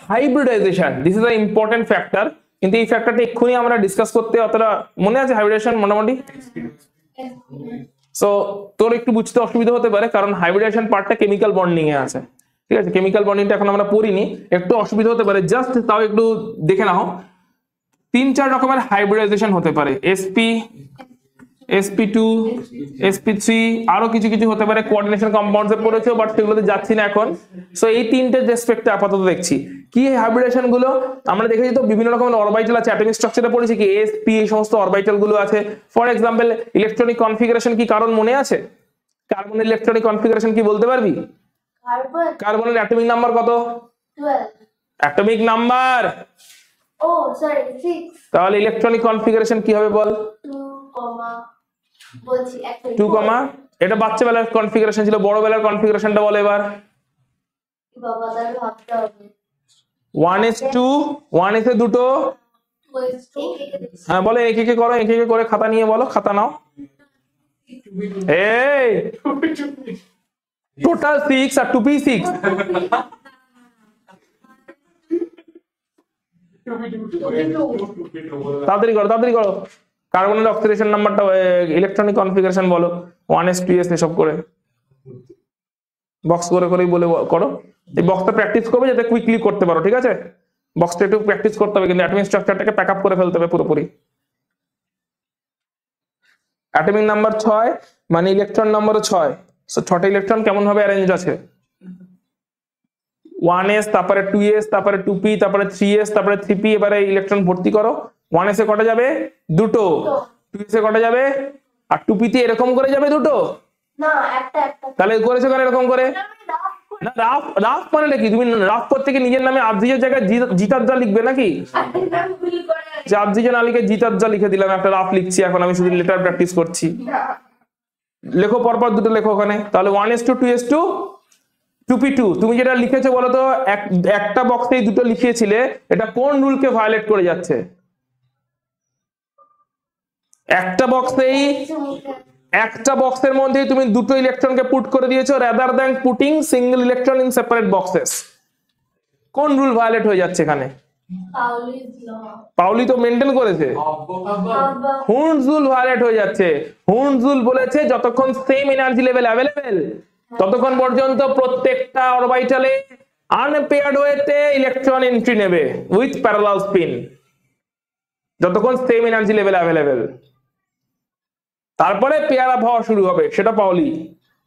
Hybridization, this is a important factor, কিন্তু এই ফ্যাক্টরটা এক্ষুনি আমরা ডিসকাস করতে অতটা মনে আছে? হাইব্রিডাইজেশন মোটামুটি, সো তোর একটু বুঝতে অসুবিধা হতে পারে, কারণ হাইব্রিডাইজেশন পার্টটা কেমিক্যাল বন্ডিং এ আছে, ঠিক আছে? কেমিক্যাল বন্ডিংটা এখন আমরা পড়িনি, একটু অসুবিধা হতে পারে, জাস্ট তাও একটু দেখে নাও। 3-4 রকমের হাইব্রিডাইজেশন হতে পারে, sp, sp2, sp3, আরো কিছু কিছু হতে পারে, কোঅর্ডিনেশন কম্পাউন্ডস এ পড়েছো, বাট সেগুলোতে যাচ্ছি না এখন। সো এই তিনটে রেসপেক্টে আপাতত দেখছি কি হাইব্রিডেশন গুলো। আমরা দেখেছি তো বিভিন্ন রকমের অরবিটাল আছে, অ্যাটমিক স্ট্রাকচারে পড়েছি কি sp, এই সমস্ত অরবিটাল গুলো আছে। ফর এক্সাম্পল ইলেকট্রনিক কনফিগারেশন কি কারণ মনে আছে? কার্বনের ইলেকট্রনিক কনফিগারেশন কি বলতে পারবি? কার্বন কার্বনের অ্যাটমিক নাম্বার কত? 12, অ্যাটমিক নাম্বার, ও সরি 6, তাহলে ইলেকট্রনিক কনফিগারেশন কি হবে বল? 2, বলছি 2, এটা বাচ্চা বেলার কনফিগারেশন ছিল, বড় বেলার কনফিগারেশনটা বল এবার। বাবা তাহলে ভাবতে হবে 1:2, 1 এ দুটো, 2:2, হ্যাঁ বলে এক একে করো, এক একে করে খাতা নিয়ে বলো, খাতা নাও। এই টোটাল 6 আর 2p6, তাড়াতাড়ি করো তাড়াতাড়ি করো। কার্বনের অক্সিডেশন নাম্বারটা, ইলেকট্রনিক কনফিগারেশন বলো, 1s 2s এসব করে বক্স করে করেই বলে করো। এই বক্সটা প্র্যাকটিস করবে যাতে কুইকলি করতে পারো, ঠিক আছে? বক্সটা একটু প্র্যাকটিস করতে হবে, কিন্তু অ্যাটমিক স্ট্রাকচারটাকে প্যাক আপ করে ফেলতে হবে পুরোপুরি। অ্যাটমিক নাম্বার 6 মানে ইলেকট্রন নাম্বারও 6, সো 6টা ইলেকট্রন কেমন ভাবে অ্যারেঞ্জ আছে? 1s, তারপরে 2s, তারপরে 2p, তারপরে 3s, তারপরে 3p, এবারে ইলেকট্রন ভর্তি করো। 1s এ কটা যাবে? দুটো। 2s এ কটা যাবে? আর 2p তে এরকম করে যাবে দুটো, না একটা, তাহলে করেছো কেন এরকম করে? না রাফ, রাফ মানে কি? তুমি রাফ করতে গিয়ে নিজের নামে আবজিজের জায়গায় জিতাজ্জা লিখবে নাকি? যে আবজিজে না লিখে জিতাজ্জা লিখে দিলাম, একটা রাফ লিখছি, এখন আমি শুধু লেটার প্র্যাকটিস করছি। লেখো পরপর দুটো লেখো ওখানে, তাহলে 1s2 2s2 2p2। তুমি যেটা লিখেছো বলো তো, একটা বক্সেই দুটো লিখিয়েছিলে, এটা কোন রুলকে ভায়োলেট করে যাচ্ছে? একটা বক্সের মধ্যেই তুমি দুটো ইলেকট্রনকে পুট করে দিয়েছো rather than putting single electron in separate boxes. কোন রুল ভায়োলেট হয়ে যাচ্ছে এখানে? পাউলি তো মেনটেন করেছে। হুন্স রুল ভায়োলেট হয়ে যাচ্ছে। হুন্স রুল বলেছে যতক্ষণ সেম এনার্জি লেভেল অ্যাভেলেবেল ততক্ষণ পর্যন্ত প্রত্যেকটা অরবিটালে আনপেয়ার্ড ওয়েতে ইলেকট্রন এন্ট্রি নেবে উইথ প্যারালাল স্পিন, যতক্ষণ সেম এনার্জি লেভেল অ্যাভেলেবেল। তারপরে পেয়ার আপ হওয়া শুরু হবে, সেটা পাওলি।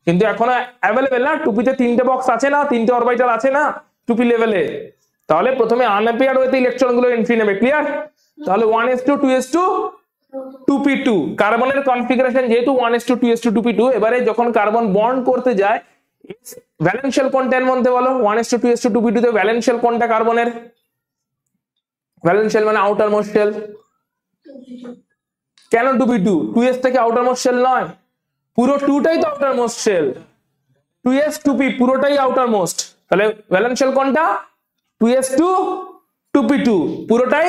কিন্তু এখনো অ্যাভেলেবেল না, টুপিতে তিনটে বক্স আছে না, তিনটে অরবিটাল আছে না টুপি লেভেলে, তাহলে প্রথমে আনপেয়ার্ড ওয়েতে ইলেকট্রন গুলো এন্ট্রি নেবে। ক্লিয়ার? তাহলে 1s2 2s2 2p2 কার্বনের কনফিগারেশন যেহেতু 1s2 2s2 2p2, এবারে যখন কার্বন বন্ড করতে যায় ভ্যালেন্সিয়াল কোনটা এর মধ্যে বলো? 1s2 2s2 2p2 তে ভ্যালেন্সিয়াল কোনটা কার্বনের? ভ্যালেন্সিয়াল মানে আউটার মোস্ট শেল। কেন 2p2? 2s থেকে আউটার মোস্ট শেল নয়, পুরো 2টাই তো outer most shell. 2s 2p পুরোটাই আউটার মোস্ট, তাহলে ভ্যালেন্সিয়াল কোনটা? 2s2 2p2 পুরোটাই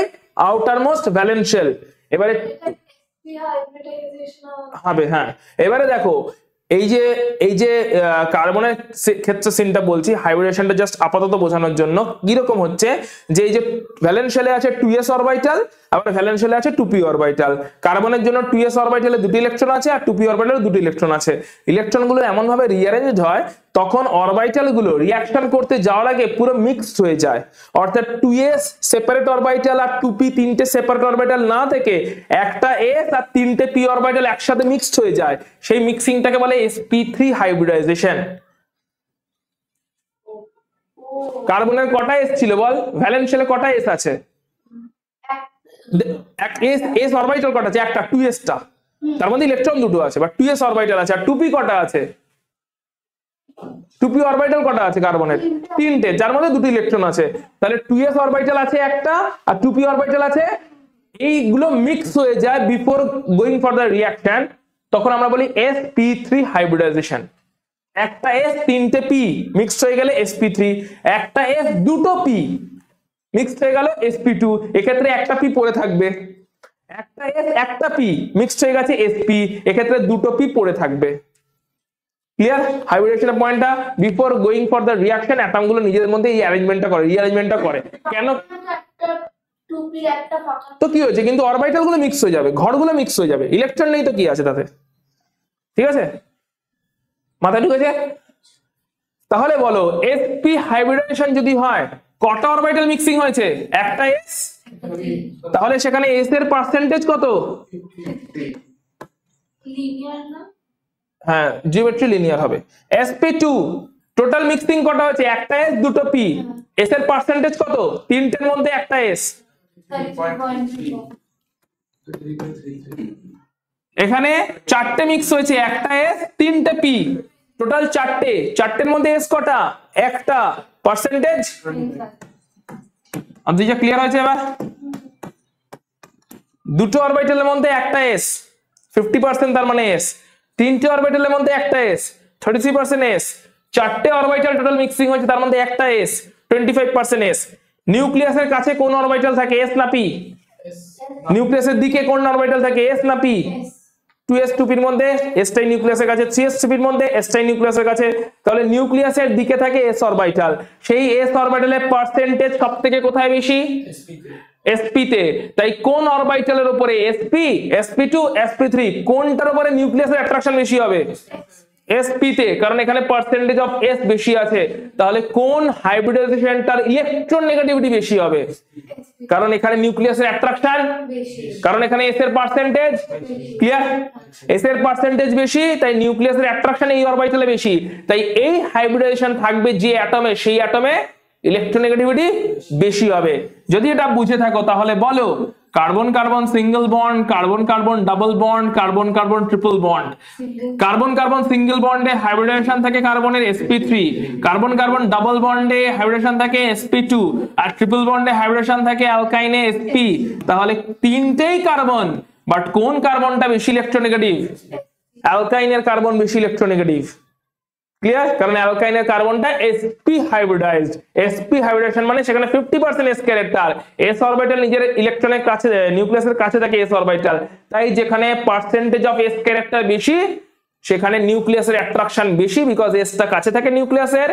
আউটার মোস্ট ভ্যালেন্সিয়াল। এবারে হবে, হ্যাঁ। এবারে দেখো এই যে কার্বনের ক্ষেত্রে সিনটা বলছি, হাইব্রিডেশনটা জাস্ট আপাতত বোঝানোর জন্য। কিরকম হচ্ছে যে এই যে ভ্যালেন্সিয়ালে আছে 2s অরবিটাল, আবার ভ্যালেন্সিয়ালে আছে 2p অরবিটাল। কার্বনের জন্য 2s অরবিটালে দুটো ইলেকট্রন আছে আর 2p অরবিটালে দুটো ইলেকট্রন আছে। ইলেকট্রনগুলো এমন ভাবে রিঅ্যারেঞ্জড হয় তখন অরবিটাল গুলো রিঅ্যাকশন করতে যাওয়ার আগে পুরো মিক্সড হয়ে যায়। অর্থাৎ 2s সেপারেট অরবিটাল আর 2p তিনটে সেপারেট অরবিটাল না থেকে একটা s আর তিনটে p অরবিটাল একসাথে মিক্সড হয়ে যায়, সেই মিক্সিংটাকে বলে sp3 হাইব্রিডাইজেশন। কার্বনের কটা s ছিল বল? ভ্যালেন্সিয়ালে কটা s আছে? s অরবিটাল কটা আছে? একটা, 2s টা, তার মধ্যে ইলেকট্রন দুটো আছে, বাট 2s অরবিটাল আছে। আর 2p কটা আছে? 2p অরবিটাল কটা আছে কার্বনের? তিনটে, যার মধ্যে দুটো ইলেকট্রন আছে। তাহলে 2s অরবিটাল আছে একটা আর 2p অরবিটাল আছে, এইগুলো মিক্স হয়ে যায় before going for the reaction, তখন আমরা বলি sp3 হাইব্রিডাইজেশন। একটা s তিনটে p মিক্সড হয়ে গেলে sp3, একটা s দুটো p মিক্সড হয়ে গেল sp2, এক্ষেত্রে একটা p পড়ে থাকবে। একটা s একটা p মিক্সড হয়ে গেছে sp, এক্ষেত্রে দুটো p পড়ে থাকবে। ক্লিয়ার? হাইব্রিডেশনের পয়েন্টটা before going for the reaction atom গুলো নিজেদের মধ্যে এই রিঅ্যারেঞ্জমেন্টটা করে। কেন? তো কি হয়েছে, কিন্তু অরবিটাল গুলো মিক্স হয়ে যাবে, ঘরগুলো মিক্স হয়ে যাবে, ইলেকট্রন নেই তো কি আছে তাতে? ঠিক আছে, মাথায় ঢুকেছে? তাহলে বলো sp হাইব্রিডাইজেশন যদি হয় কটা অরবিটাল মিক্সিং হয়েছে? একটা s, তাহলে সেখানে s এর পার্সেন্টেজ কত? লিনিয়ার না? হ্যাঁ, জিওমেট্রি লিনিয়ার হবে। sp2 টোটাল মিক্সিং কটা হয়েছে? একটা s দুটো p, s এর পার্সেন্টেজ কত? তিনটের মধ্যে একটা s। এখানে চারটে মিক্স হয়েছে, একটা s তিনটে p, টোটাল চারটে, চারটের মধ্যে s কটা? একটা, পার্সেন্টেজ আদিজা ক্লিয়ার হয়েছে? এবার দুটো অরবিটালের মধ্যে একটা s 50%, তার মানে s, তিনটে অরবিটালের মধ্যে একটা s 33% s, চারটে অরবিটাল টোটাল মিক্সিং হয়েছে, তার মধ্যে একটা s 25% s। নিউক্লিয়াসের কাছে কোন অরবিটাল থাকে, s না p? নিউক্লিয়াসের দিকে কোন অরবিটাল থাকে, s না p? 2s 2p এর মধ্যে s টাই নিউক্লিয়াসের কাছে, 3s 2p এর মধ্যে s টাই নিউক্লিয়াসের কাছে, তাহলে নিউক্লিয়াসের দিকে থাকে s অরবিটাল। সেই s অরবিটালের পার্সেন্টেজ সবথেকে কোথায় বেশি? sp তে। তাই কোন অরবিটালের উপরে, sp sp2 sp3 কোনটার উপরে নিউক্লিয়াসের অ্যাট্রাকশন বেশি হবে? sp তে, কারণ এখানে পার্সেন্টেজ অফ s বেশি আছে। তাহলে কোন হাইব্রিডাইজেশনটার ইলেকট্রন নেগেটিভিটি বেশি হবে? কারণ এখানে নিউক্লিয়াসের অ্যাট্রাকশন, কারণ এখানে s এর পার্সেন্টেজ। ক্লিয়ার? s এর পার্সেন্টেজ বেশি, তাই নিউক্লিয়াসের অ্যাট্রাকশন এই অরবিটালে বেশি। তাই এই হাইব্রিডাইজেশন থাকবে যে অ্যাটমে, সেই অ্যাটমে ইলেকট্রোনেগেটিভিটি বেশি হবে। যদি এটা বুঝে থাকো তাহলে বলো carbon carbon single bond, carbon carbon double bond, carbon carbon triple bond. Carbon carbon single বন্ডে হাইব্রিডেশন থাকে কার্বনের sp3, কার্বন কার্বন ডাবল বন্ডে হাইব্রিডেশন থাকে sp2, আর ট্রিপল বন্ডে হাইব্রিডেশন থাকে অ্যালকাইনে sp। তাহলে তিনটেই কার্বন, বাট কোন কার্বনটা বেশি ইলেকট্রোনেগেটিভ? অ্যালকাইনের কার্বন বেশি ইলেকট্রোনেগেটিভ। ক্লিয়ার? কারণ অ্যালকাইনের কার্বনটা sp হাইব্রিডাইজড, sp হাইব্রিডাইজেশন মানে সেখানে 50% s ক্যারেক্টার, s অরবিটাল নিজের ইলেকট্রনের কাছে নিউক্লিয়াসের কাছে থাকে s অরবিটাল, তাই যেখানে পার্সেন্টেজ অফ s ক্যারেক্টার বেশি সেখানে নিউক্লিয়াসের অ্যাট্রাকশন বেশি, বিকজ s টা কাছে থাকে নিউক্লিয়াসের,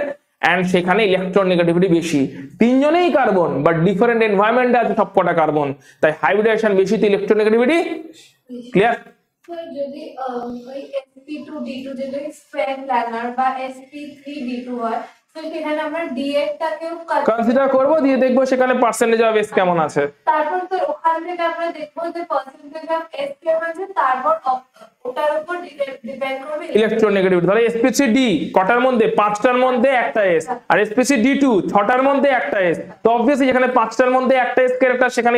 এন্ড সেখানে ইলেকট্রন নেগেটিভিটি বেশি। তিনজনেই কার্বন বাট ডিফারেন্ট এনভায়রনমেন্টে আছে সবকটা কার্বন, তাই হাইব্রিডাইজেশন বেশি তো ইলেকট্রন নেগেটিভিটি। ক্লিয়ার? যদি ওই sp2d2 যেটা স্ট্রেন্থ প্ল্যানার বা sp3d2 হয়, তো সেখানে আমরা d8 টাকেও কনসিডার করব, দিয়ে দেখবো সেখানে পার্সেন্টেজ অফ s কেমন আছে। তারপর তো ওখান থেকে আমরা দেখবো যে পার্সেন্টেজ অফ s কেমন আছে, তারপর ওটার উপর ডিপেন্ড করবে ইলেকট্রন নেগেটিভিটি। তাহলে sp3d কটার মধ্যে? 5টার মধ্যে একটা s, আর sp3d2 6টার মধ্যে একটা s, তো অবভিয়াসলি যেখানে 5টার মধ্যে একটা s ক্যারেক্টার সেখানে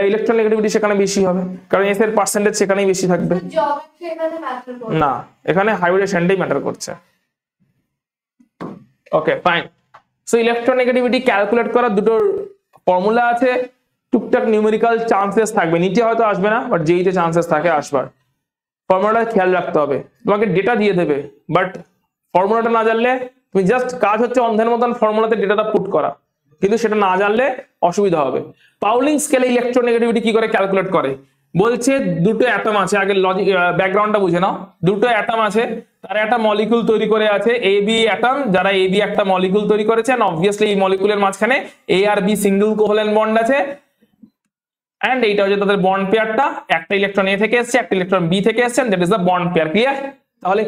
ইলেকট্রন নেগেটিভিটি সেখানে বেশি হবে, কারণ s এর পার্সেন্টেজ সেখানেই বেশি থাকবে। জিওমেট্রি এখানে ম্যাটার করে না, এখানে হাইব্রিডেশনটাই ম্যাটার করছে। Okay fine. So electron negativity calculate করার দুটো ফর্মুলা আছে, টুকটাক নিউমেরিক্যাল চান্সেস থাকবে, নিচে হয়তো আসবে না বাট যেইতে চান্সেস থাকে আসবার। ফর্মুলাটা খেয়াল রাখতে হবে, তোমাকে ডেটা দিয়ে দেবে বাট ফর্মুলাটা না জানলে তুমি জাস্ট কাজ হচ্ছে অন্ধের মতন ফর্মুলাতে ডেটাটা পুট করা, কিন্তু সেটা না জানলে অসুবিধা হবে। পাউলিং স্কেলে ইলেকট্রন নেগেটিভিটি কি করে ক্যালকুলেট করে? বলছে দুটো অ্যাটম আছে, আগে লজিক ব্যাকগ্রাউন্ডটা বুঝে নাও। দুটো অ্যাটম আছে, তারা একটা মলিকুল তৈরি করে আছে, এ বি অ্যাটম, যারা এ বি একটা মলিকুল তৈরি করেছে, এন্ড অবভিয়াসলি এই মলিকুলের মাঝখানে এ আর বি সিঙ্গেল কোভ্যালেন্ট বন্ড আছে, এন্ড এইটা হচ্ছে তাদের বন্ড পেয়ারটা, একটা ইলেকট্রন এ থেকে এসেছে, একটা ইলেকট্রন বি থেকে এসেছে, that is the bond pair. Clear? তাহলে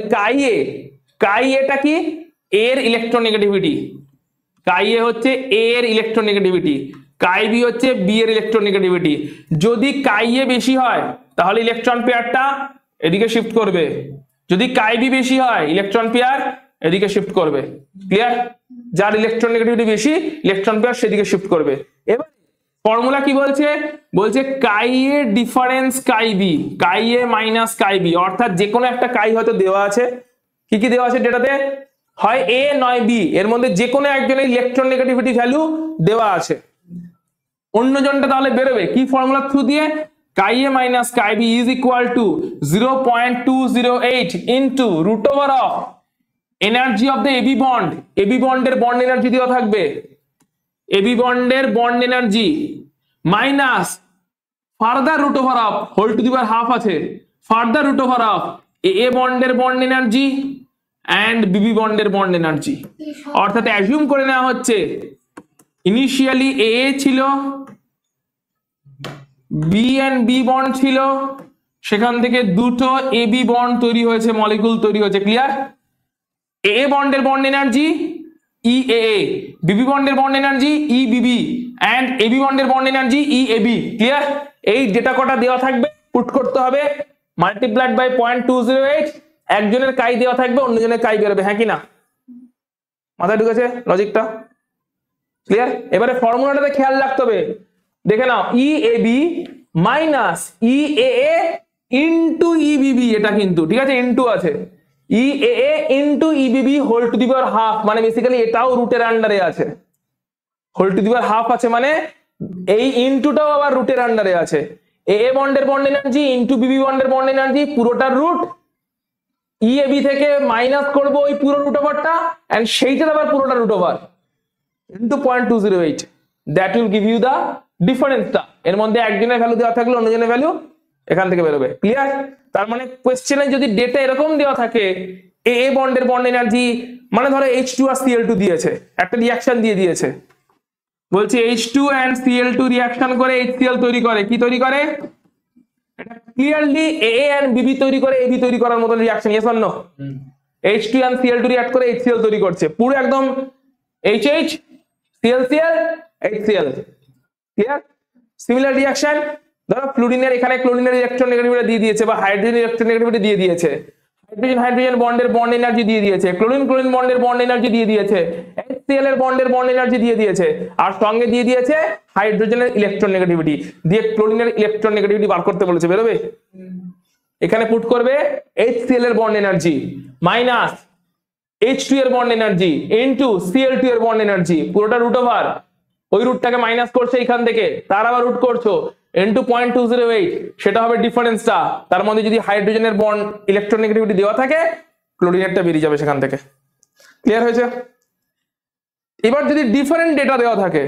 কাই এটা কি? এর ইলেকট্রন নেগেটিভিটি, কাই এ হচ্ছে এ এর ইলেকট্রন নেগেটিভিটি, কাই বি হচ্ছে বি এর ইলেকট্রন নেগেটিভিটি। যদি কাই এ বেশি হয় তাহলে ইলেকট্রন পেয়ারটা এদিকে শিফট করবে, যদি কাই বি বেশি হয় ইলেকট্রন পেয়ার এদিকে শিফট করবে। ক্লিয়ার? যার ইলেকট্রন নেগেটিভিটি বেশি ইলেকট্রন পেয়ার সেদিকে শিফট করবে। এবার ফর্মুলা কি বলছে? বলছে chi A difference chi B, chi A minus chi B, অর্থাৎ যে কোনো একটা কাই হয়তো দেওয়া আছে, কি কি দেওয়া আছে ডেটাতে? হয় এ নয় বি, এর মধ্যে যে কোনো একজনের ইলেকট্রন নেগেটিভিটি ভ্যালু দেওয়া আছে, অন্যজনটা তাহলে বেরোবে কি ফর্মুলা থ্রু দিয়ে? Chi A minus chi B is equal to 0.208 into root over of energy of the AB bond, AB বন্ডের বন্ড এনার্জি দেওয়া থাকবে, এবি বন্ডের bond energy minus further root over of whole to the power half আছে, further root over of A বন্ডের bond energy and বিবি বন্ডের bond energy. অর্থাৎ assume করে নেওয়া হচ্ছে ইনিশিয়ালি এ ছিল, বি এন্ড বি বন্ড ছিল, সেখান থেকে দুটো এ বি বন্ড তৈরি হয়েছে, মলিকুল তৈরি হয়েছে। ক্লিয়ার? এ বন্ডের বন্ড এনার্জি ই এ, বিবি বন্ডের bond energy E Bibi, and AB বন্ডের বন্ড এনার্জি ই এবি। ক্লিয়ার? এই ডেটা কটা দেওয়া থাকবে, পুট করতে হবে, মাল্টিপ্লাইড বাই 0.208, একজনের কাই দেওয়া থাকবে, অন্যজনের কাই বেরোবে। হ্যাঁ কি না? মাথায় ঢুকেছে লজিকটা? ক্লিয়ার? এবারে ফর্মুলাটাতে খেয়াল রাখতে হবে, দেখে নাও, ই A B minus E A into E বিবি, এটা কিন্তু ঠিক আছে, ইনটু আছে, ই এ into E BB whole to the power half, মানে বেসিক্যালি এটাও রুটের আন্ডারে আছে, whole to the power half আছে, মানে এই ইনটুটাও আবার রুটের আন্ডারে আছে। এ বন্ডের বন্ড এনার্জি ইনটু বিবি বন্ডের বন্ড এনার্জি পুরোটার রুট, ই এ বি থেকে মাইনাস করবো ওই পুরো রুট ওভারটা, এন্ড সেইটার আবার পুরোটা root over into 0.208, that will give you the ডিফারেন্সটা। এর মধ্যে একজনের ভ্যালু দেওয়া থাকলে অন্যজনের ভ্যালু এখান থেকে বেরোবে। ক্লিয়ার? তার মানে কোশ্চেনে যদি ডেটা এরকম দেওয়া থাকে, এ বন্ডের বন্ড এনার্জি, মানে ধরো H2 আর Cl2 দিয়েছে, একটা রিঅ্যাকশন দিয়ে দিয়েছে, বলছে H2 এন্ড Cl2 রিঅ্যাকশন করে HCl তৈরি করে, কি তৈরি করে? এটা ক্লিয়ারলি এ এন্ড বিবি তৈরি করে এবি তৈরি করার মতন reaction. Yes or no? H2 and Cl2 react করে HCl তৈরি করছে, পুরো একদম HH ClCl HCl। Clear? Similar reaction ধরো ফ্লুরিনের, এখানে ক্লোরিনের ইলেকট্রন নেগেটিভিটি দিয়ে দিয়েছে, বা হাইড্রোজেন ইলেকট্রন নেগেটিভিটি দিয়ে দিয়েছে, হাইড্রোজেন হাইড্রোজেন বন্ডের বন্ড এনার্জি দিয়ে দিয়েছে, ক্লোরিন ক্লোরিন বন্ডের বন্ড এনার্জি দিয়ে দিয়েছে, HCl এর বন্ডের বন্ড এনার্জি দিয়ে দিয়েছে, আর সঙ্গে দিয়ে দিয়েছে হাইড্রোজেনের ইলেকট্রন নেগেটিভিটি, দিয়ে ক্লোরিনের ইলেকট্রন নেগেটিভিটি বার করতে বলেছে, বেরোবে? এখানে পুট করবে HCl এর বন্ড এনার্জি মাইনাস H2 এর বন্ড এনার্জি ইনটু Cl2 এর বন্ড এনার্জি, পুরোটা রুট ওভার, ওই রুটটাকে মাইনাস করছে এখান থেকে, তার আবার রুট করছো, ইনটু 0.208, সেটা হবে ডিফারেন্সটা। তার মধ্যে যদি হাইড্রোজেনের বন্ড ইলেকট্রোনেগেটিভিটি দেওয়া থাকে, ক্লোরিনেরটা বেরিয়ে যাবে সেখান থেকে। ক্লিয়ার হয়েছে? এবার যদি ডিফারেন্ট ডেটা দেওয়া থাকে,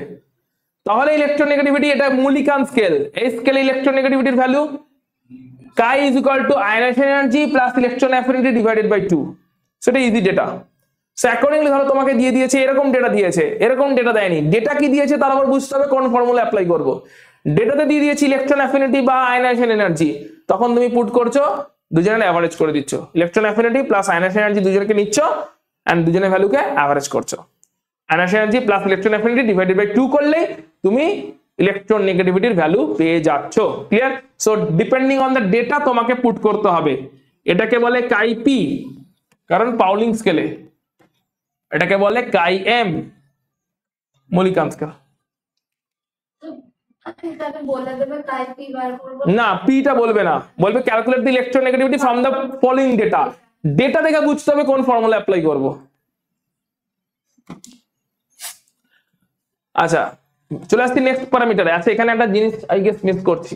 তাহলে ইলেকট্রোনেগেটিভিটি, এটা মূলিকান স্কেল, এই স্কেলে ইলেকট্রোনেগেটিভিটির value chi is equal to ionization energy plus electron affinity divided by 2, সেটা ইজি ডেটা। সো অ্যাকর্ডিংলি ধরো তোমাকে দিয়ে দিয়েছে এরকম ডেটা দিয়েছে, এরকম ডেটা দেয়নি, ডেটা কি দিয়েছে তার আবার বুঝতে হবে কোন ফর্মুলা অ্যাপ্লাই করব। ডেটাতে দিয়ে দিয়েছি ইলেকট্রন অ্যাফিনিটি বা আয়নাইজেশন এনার্জি, তখন তুমি পুট করছো, দুজনের অ্যাভারেজ করে দিচ্ছ, electron affinity plus ionisation energy দুজনকে নিচ্ছ এন্ড দুজনের ভ্যালুকে অ্যাভারেজ করছো। Ionisation energy plus electron affinity divided by 2 করলে তুমি ইলেকট্রন নেগেটিভিটির ভ্যালু পেয়ে যাচ্ছ। Clear? So depending on the data তোমাকে পুট করতে হবে। এটাকে বলে কাই পি, কারণ পাউলিং স্কেলে। এটাকে বলে কাই এম, মূলিকান স্কেল। তাহলে বলে দেবে কাই পি বার করব না, পিটা বলবে না, বলবে calculate the electron negativity from the following data. Data দেখে বুঝতে হবে কোন ফর্মুলা অ্যাপ্লাই করব। আচ্ছা, চলে আসছি নেক্সট প্যারামিটারে। আচ্ছা, এখানে একটা জিনিস আই গেস মিস করছি,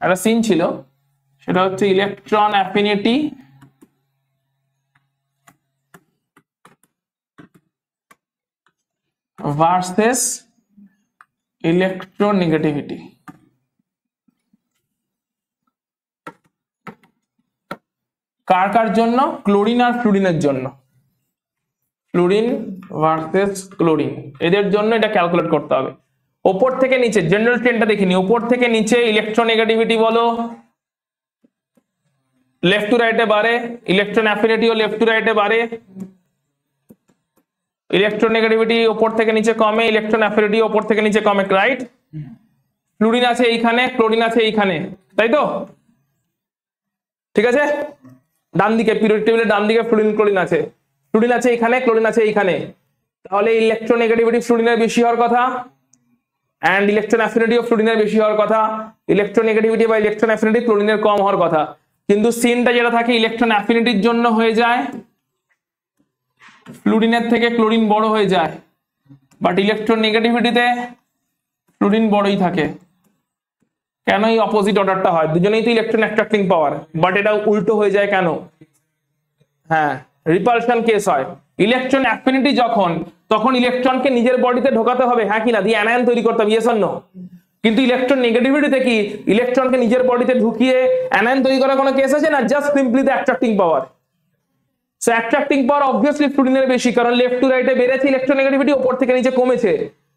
একটা সিন ছিল, সেটা হচ্ছে ইলেকট্রন অ্যাফিনিটি ভার্সেস ইলেকট্রোনেগেটিভিটি। কার কার জন্য? ক্লোরিন আর ফ্লুরিনের জন্য। ফ্লুরিন ভার্সেস ক্লোরিন, এদের জন্য এটা ক্যালকুলেট করতে হবে। ওপর থেকে নিচে জেনারেল ট্রেন্ডটা দেখিনি, ওপর থেকে নিচে ইলেকট্রোনেগেটিভিটি বলো লেফট টু রাইটে বাড়ে, ইলেকট্রন অ্যাফিনিটিও লেফট টু রাইটে বাড়ে, ইলেকট্রোনেগেটিভিটি ওপর থেকে নিচে কমে, ইলেকট্রন অ্যাফিনিটি ওপর থেকে নিচে কমে, রাইট? ফ্লুরিন আছে এইখানে, ক্লোরিন আছে এইখানে, তাই তো? ঠিক আছে, ডান দিকে পিরিয়ডিক টেবিলের ডান দিকে ফ্লুরিন ক্লোরিন আছে, ফ্লুরিন আছে এখানে, ক্লোরিন আছে এইখানে, তাহলে ইলেকট্রোনেগেটিভিটি ফ্লুরিনের বেশি হওয়ার কথা এন্ড ইলেকট্রন অ্যাফিনিটিও ফ্লুরিনের বেশি হওয়ার কথা, ইলেকট্রোনেগেটিভিটি বা ইলেকট্রন অ্যাফিনিটি ক্লোরিনের কম হওয়ার কথা। কিন্তু সিনটা যেটা থাকে ইলেকট্রন অ্যাফিনিটির জন্য হয়ে যায় ফ্লুরিনের থেকে ক্লোরিন বড় হয়ে যায়, বাট ইলেকট্রন নেগেটিভিটিতে ফ্লুরিন বড়ই থাকে। কেন এই অপোজিট অর্ডারটা হয়? দুজনেই তো ইলেকট্রন অ্যাট্রাক্টিং পাওয়ার, বাট এটা উল্টো হয়ে যায় কেন? হ্যাঁ, রিপালশন কেস হয়। ইলেকট্রন অ্যাফিনিটি যখন, তখন ইলেকট্রনকে নিজের বডিতে ঢোকাতে হবে, হ্যাঁ কি না, দিয়ে অ্যানায়ন তৈরি করতে হবে, ইয়েস অর নো? কিন্তু ইলেকট্রন নেগেটিভিটিতে কি ইলেকট্রনকে নিজের বডিতে ঢুকিয়ে অ্যানায়ন তৈরি করার কোনো কেস আছে না? Just simply the attracting power. So attracting power obviously ফ্লুরিনের বেশি, কারণ লেফট টু রাইটে বেড়েছে ইলেকট্রোনেগেটিভিটি, উপর থেকে নিচে কমেছে।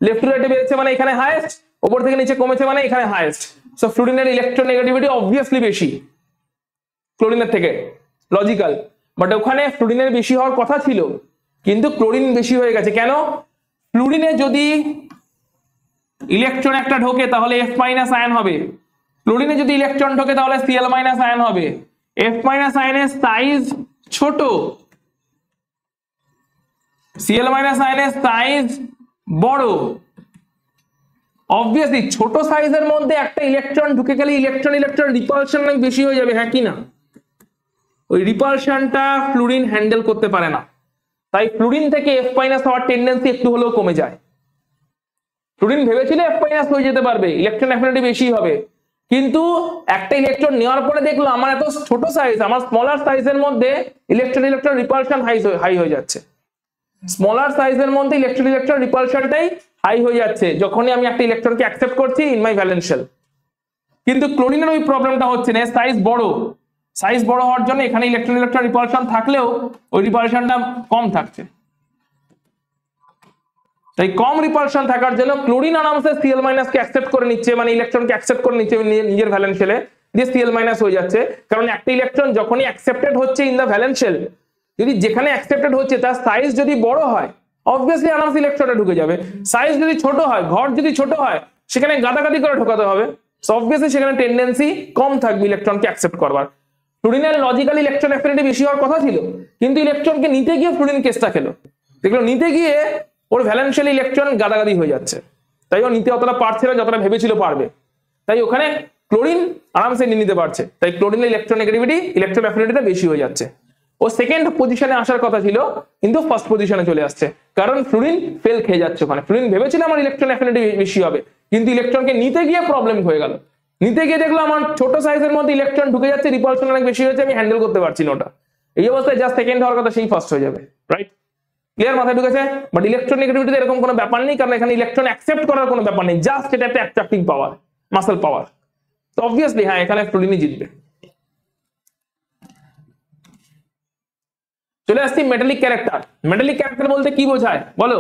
লেফট টু রাইটে বেড়েছে মানে এখানে হাইয়েস্ট, উপর থেকে নিচে কমেছে মানে এখানে হাইয়েস্ট। সো ফ্লুরিনের ইলেকট্রোনেগেটিভিটি অবভিয়াসলি বেশি ক্লোরিনের থেকে, লজিক্যাল। বাট ওখানে ফ্লুরিনের বেশি হওয়ার কথা ছিল, কিন্তু ক্লোরিন বেশি হয়ে গেছে। কেন? ফ্লুরিনে যদি ইলেকট্রন একটা ঢোকে তাহলে F- আয়ন হবে, ক্লোরিনে যদি ইলেকট্রন ঢোকে তাহলে Cl- আয়ন হবে। F- আয়নের সাইজ ছোট, Cl- আয়নের সাইজ বড়। অবভিয়াসলি ছোট সাইজের মধ্যে একটা ইলেকট্রন ঢুকে গেলে ইলেকট্রন ইলেকট্রন রিপালশন বেশি হয়ে যাবে, হ্যাঁ কি না? ওই রিপালশনটা ফ্লুরিন হ্যান্ডেল করতে পারে না, তাই ফ্লুরিন থেকে F- হওয়ার টেন্ডেন্সি একটু হলেও কমে যায়। ফ্লুরিন ভেবেছিল F- হয়ে যেতে পারবে, ইলেকট্রন অ্যাফিনিটি বেশি হবে, কিন্তু একটা ইলেকট্রন নেওয়ার পরে দেখলো আমার এত ছোট সাইজ, আমার স্মলার সাইজের মধ্যে ইলেকট্রন ইলেকট্রন রিপালশন হাই হয়ে যাচ্ছে। স্মলার সাইজের মধ্যে ইলেকট্রন ইলেকট্রন রিপালশনটাই হাই হয়ে যাচ্ছে যখনই আমি একটা ইলেকট্রনকে অ্যাকসেপ্ট করছি ইন মাই ভ্যালেন্স শেল। কিন্তু ক্লোরিনের ওই প্রবলেমটা হচ্ছে না, সাইজ বড়, সাইজ বড় হওয়ার জন্য এখানে ইলেকট্রন ইলেকট্রন রিপালশন থাকলেও ওই রিপালশনটা কম থাকছে। তাই কম রিপালশন থাকার জন্য ক্লোরিন আরামসে Cl- কে অ্যাকসেপ্ট করে নিচ্ছে, মানে ইলেকট্রনকে অ্যাকসেপ্ট করে নিচ্ছে নিজের ভ্যালেন্স শেলে, দিয়ে Cl- হয়ে যাচ্ছে। কারণ একটা ইলেকট্রন যখনই অ্যাকসেপ্টেড হচ্ছে ইন দা ভ্যালেন্স শেল, যদি যেখানে অ্যাকসেপ্টেড হচ্ছে তার সাইজ যদি বড় হয়, অবভিয়াসলি আরামসে ইলেকট্রনটা ঢুকে যাবে। সাইজ যদি ছোট হয়, ঘর যদি ছোট হয়, সেখানে গাদাগাদি করে ঢোকাতে হবে, সো অবভিয়াসলি সেখানে টেন্ডেন্সি কম থাকবে ইলেকট্রনকে অ্যাকসেপ্ট করবার। ফ্লুরিনের লজিক্যালি ইলেকট্রন অ্যাফিনিটি বেশি হওয়ার কথা ছিল, কিন্তু ইলেকট্রনকে নিতে গিয়ে ফ্লুরিন কেসটা খেলো, দেখলো নিতে গিয়ে ওর ভ্যালেন্সিয়াল ইলেকট্রন গাদাগাদি হয়ে যাচ্ছে, তাই ও নিতে অতটা পারছে না যতটা ভেবেছিল পারবে, তাই ওখানে ক্লোরিন আরামসে নিয়ে নিতে পারছে, তাই ক্লোরিনের ইলেকট্রোনেগেটিভিটি ইলেকট্রন অ্যাফিনিটিটা বেশি হয়ে যাচ্ছে। ও সেকেন্ড পজিশনে আসার কথা ছিল কিন্তু ফার্স্ট পজিশনে চলে আসছে, কারণ ফ্লুরিন ফেল খেয়ে যাচ্ছে ওখানে। ফ্লুরিন ভেবেছিল আমার ইলেকট্রন অ্যাফিনিটি বেশি হবে, কিন্তু ইলেকট্রনকে নিতে গিয়ে প্রবলেম হয়ে গেল, নিতে গিয়ে দেখলো আমার ছোট সাইজের মধ্যে ইলেকট্রন ঢুকে যাচ্ছে, রিপালশন অনেক বেশি হয়েছে, আমি হ্যান্ডেল করতে পারছি না ওটা। এই অবস্থায় জাস্ট সেকেন্ড হওয়ার কথা সেই ফার্স্ট হয়ে যাবে, রাইট? ক্লিয়ার? মাথায় ঢুকেছে? বাট ইলেকট্রন নেগেটিভিটিতে এরকম কোনো ব্যাপার নেই, কারণ এখানে ইলেকট্রন অ্যাকসেপ্ট করার কোনো ব্যাপার নেই, জাস্ট এটা একটা অ্যাট্রাক্টিং পাওয়ার, মাসেল পাওয়ার। তো অবভিয়াসলি হ্যাঁ, এখানে ফ্লুরিনই জিতবে। চলে আসছি মেটালিক ক্যারেক্টার। মেটালিক ক্যারেক্টার বলতে কি বোঝায় বলো?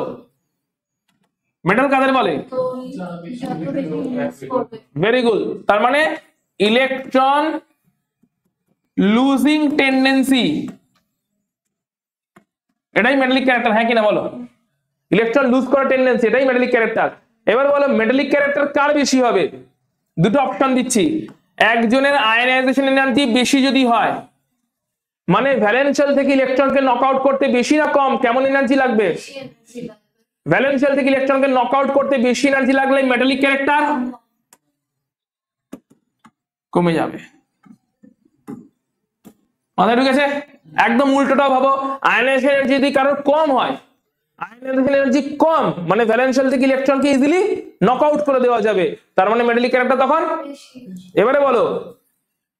মেটাল কাদের বলে? তো যত বেশি ইউজ করবে ভেরি গুড। তার মানে ইলেকট্রন লুজিং টেন্ডেন্সি, এটাই মেটালিক ক্যারেক্টার, হ্যাঁ কিনা বলো? ইলেকট্রন লুজ করার টেন্ডেন্সি, এটাই মেটালিক ক্যারেক্টার। এবার বলো মেটালিক ক্যারেক্টার কার বেশি হবে? দুটো অপশন দিচ্ছি। একজনের আয়নাইজেশন এনার্জি বেশি যদি হয়, মানে ভ্যালেন্স শেল থেকে ইলেকট্রনকে নকআউট করতে বেশি না কম, কেমন এনার্জি লাগবে? বেশি এনার্জি লাগবে। ভ্যালেন্স শেল থেকে ইলেকট্রনকে নকআউট করতে বেশি এনার্জি লাগলে মেটালিক ক্যারেক্টার কমে যাবে। মাথায় ঢুকেছে? একদম উল্টোটাও ভাবো, আয়নাইজেশন এনার্জি যদি কারোর কম হয়, আয়নাইজেশন এনার্জি কম মানে ভ্যালেন্স শেল থেকে ইলেকট্রনকে ইজিলি নকআউট করে দেওয়া যাবে, তার মানে মেটালিক ক্যারেক্টার তখন বেশি। এবারে বলো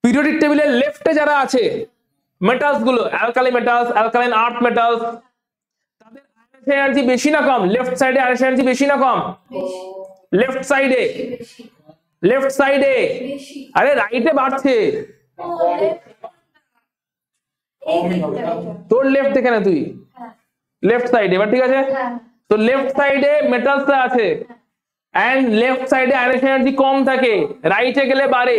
পিরিয়ডিক টেবিলের লেফটে যারা আছে মেটালস গুলো, অ্যালকালি মেটালস, অ্যালকালাইন আর্থ মেটালস, তাদের আয়নাইজেশন এনার্জি বেশি না কম? লেফট সাইডে আয়নাইজেশন এনার্জি বেশি না কম? বেশি। লেফট সাইডে, বেশি। লেফট সাইডে, বেশি। আরে রাইটে বাড়ছে, ও, এই দিকটা এটা। তোর লেফট এখানে তুই হ্যাঁ লেফট সাইডে, এবার ঠিক আছে? হ্যাঁ তো লেফট সাইডে মেটালস আছে এন্ড লেফট সাইডে আয়নাইজেশন এনার্জি কম থাকে, রাইটে গেলে বাড়ে।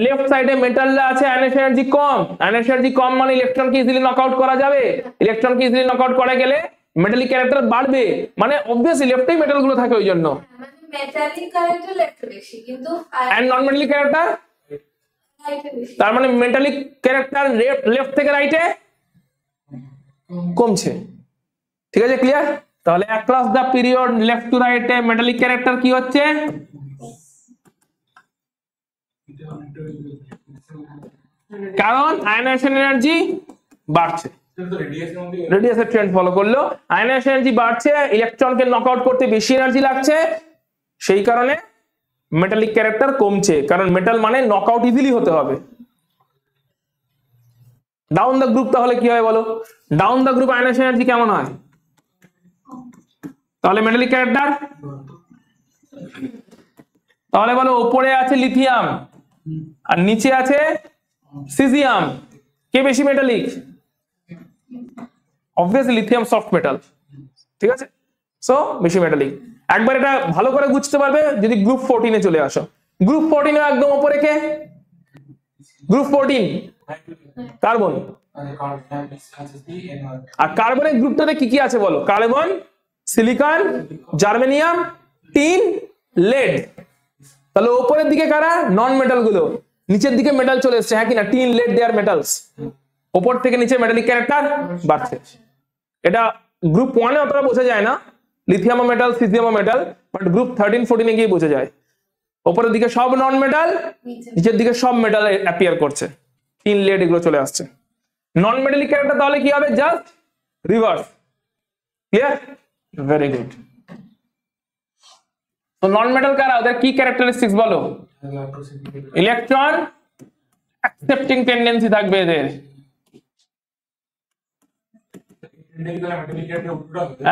লেফট সাইডে মেটাল আছে, আয়নাইজেশন এনার্জি কম, আয়নাইজেশন এনার্জি কম মানে ইলেকট্রনকে ইজিলি নকআউট করা যাবে, ইলেকট্রনকে ইজিলি নকআউট করা গেলে মেটালিক ক্যারেক্টার বাড়বে, মানে অবভিয়াসলি লেফটেই মেটাল গুলো থাকে ওই জন্য। মানে মেটালিক কারেন্টে লেফট বেশি, কিন্তু এন্ড নন মেটালিক ক্যারেক্টার, রাইটে বেশি। তার মানে মেটালিক ক্যারেক্টার লেফট থেকে রাইটে কমছে। ঠিক আছে, ক্লিয়ার? তাহলে across the period left to রাইটে মেটালিক ক্যারেক্টার কি হচ্ছে? কারণ আয়নাইজেশন এনার্জি বাড়ছে, রেডিয়াসের ট্রেন্ড ফলো করলো, আয়নাইজেশন এনার্জি বাড়ছে, ইলেকট্রনকে নকআউট করতে বেশি এনার্জি লাগছে, সেই কারণে মেটালিক ক্যারেক্টার কমছে, কারণ মেটাল মানে নকআউট ইজিলি হতে হবে। ডাউন দা গ্রুপ তাহলে কি হয় বলো? Down the group ionisation energy কেমন হয়? তাহলে মেটালিক ক্যারেক্টার, তাহলে বলো উপরে আছে লিথিয়াম আর নিচে আছে সিজিয়াম, কে বেশি metallic? Obviously lithium soft metal, ঠিক আছে? সো বেশি মেটালিক। একবার এটা ভালো করে বুঝতে পারবে যদি গ্রুপ 14 এ চলে আসো। গ্রুপ 14 এ একদম উপরে কে? Group 14 carbon. আর কার্বনের গ্রুপটাতে কি কি আছে বলো? Carbon, silicon, germanium, tin, lead. তাহলে উপরের দিকে কারা? নন মেটাল গুলো, নিচের দিকে মেটাল চলে এসছে, হ্যাঁ কিনা? টিন, লেড দে আর মেটালস। উপর থেকে নিচে মেটালিক ক্যারেক্টার বাড়ছে। এটা গ্রুপ 1 এ অতটা বোঝা যায় না, lithium metal, caesium metal, but group 13 14 এ গিয়ে বোঝা যায়। উপরের দিকে সব নন মেটাল, নিচের দিকে সব মেটাল অ্যাপিয়ার করছে, টিন, লেড এগুলো চলে আসছে। নন মেটালিক ক্যারেক্টার তাহলে কি হবে? Just reverse. Clear? Very good. তো নন মেটাল কারা, ওদের কি ক্যারেক্টারিস্টিক্স বলো? ইলেকট্রন অ্যাকসেপ্টিং টেন্ডেন্সি থাকবে এদের,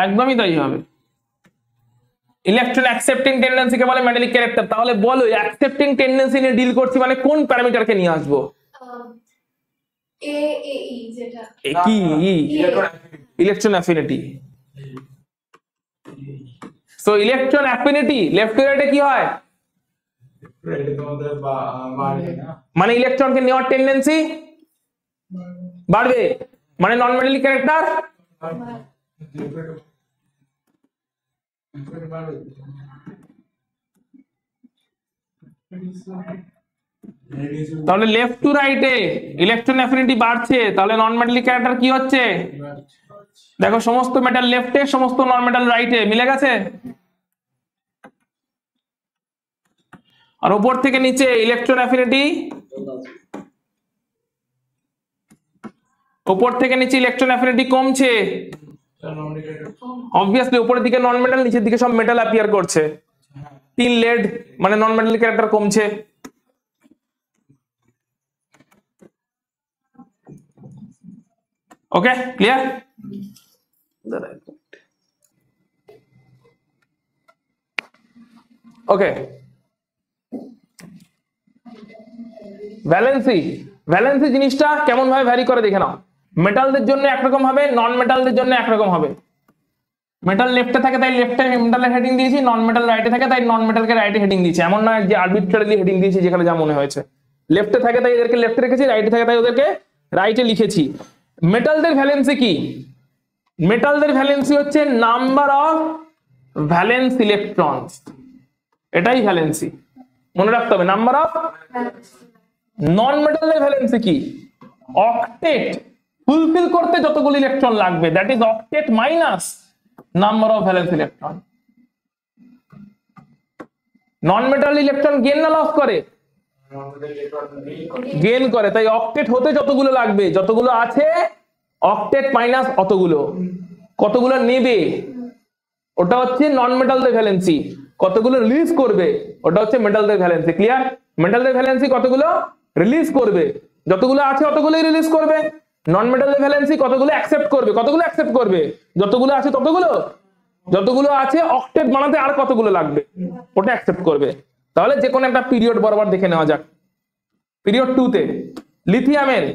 একদমই তাই হবে। ইলেকট্রন অ্যাকসেপ্টিং টেন্ডেন্সি কে বলে মেটালিক ক্যারেক্টার। তাহলে বলো অ্যাকসেপ্টিং টেন্ডেন্সি নিয়ে ডিল করছি মানে কোন প্যারামিটারকে নিয়ে আসবো? এ এ ই যেটা কি electron affinity. So electron affinity left to রাইটে কি হয়? মানে ইলেকট্রনকে নেওয়ার টেন্ডেন্সি বাড়বে, মানে নন মেটালিক ক্যারেক্টার তাহলে লেফট টু রাইটে ইলেকট্রন অ্যাফিনিটি বাড়ছে, তাহলে নন মেটালিক ক্যারেক্টার কি হচ্ছে? দেখো সমস্ত মেটাল লেফটে, সমস্ত নন মেটাল রাইটে, মিলে গেছে। আর উপর থেকে নিচে ইলেকট্রন অ্যাফিনিটি, উপর থেকে নিচে ইলেকট্রন অ্যাফিনিটি কমছে, অবভিয়াসলি উপরের দিকে নন মেটাল, নিচের দিকে সব মেটাল অ্যাপিয়ার করছে। তিন লেড মানে নন মেটালিক ক্যারেক্টার কমছে। Okay clear? ওকে ভ্যালেন্সি জিনিসটা কেমন ভাবে ভ্যারি করে দেখে নাও। মেটালদের জন্য একরকম হবে, নন মেটালদের জন্য একরকম হবে। মেটাল লেফটে থাকে তাই লেফটে মেটালের হেডিং দিয়েছি, নন মেটাল রাইটে থাকে তাই নন মেটালকে রাইটে হেডিং দিয়েছি। এমন নয় যে আরবিট্রারিলি হেডিং দিয়েছি যেখানে যা মনে হয়েছে। লেফটে থাকে তাই এদেরকে লেফটে রেখেছি, রাইটে থাকে তাই ওদেরকে রাইটে লিখেছি। মেটালদের ভ্যালেন্সি কি? মেটালদের ভ্যালেন্সি হচ্ছে নাম্বার অফ ভ্যালেন্স ইলেকট্রনস, এটাই ভ্যালেন্সি, মনে রাখতে হবে। নাম্বার অফ নন মেটালের ভ্যালেন্সি কি? অক্টেট ফুলফিল করতে যতগুলো ইলেকট্রন লাগবে, that is octet minus number of valence electron. Non metal electron gain না লস করে? গেন করে, তাই অক্টেট হতে যতগুলো লাগবে, যতগুলো আছে অক্টেট মাইনাস অতগুলো, কতগুলো নেবে ওটা হচ্ছে নন মেটালদের ভ্যালেন্সি, কতগুলো রিলিজ করবে ওটা হচ্ছে মেটালদের ভ্যালেন্সি। ক্লিয়ার? মেটালদের ভ্যালেন্সি কতগুলো রিলিজ করবে, যতগুলো আছে অতগুলোই রিলিজ করবে। নন মেটালদের ভ্যালেন্সি কতগুলো অ্যাকসেপ্ট করবে, কতগুলো অ্যাকসেপ্ট করবে, যতগুলো আছে ততগুলো, যতগুলো আছে অক্টেট বানাতে আর কতগুলো লাগবে ওটা অ্যাকসেপ্ট করবে। তাহলে যে কোনো একটা পিরিয়ড বরাবর দেখে নেওয়া যাক। পিরিয়ড 2 তে লিথিয়ামের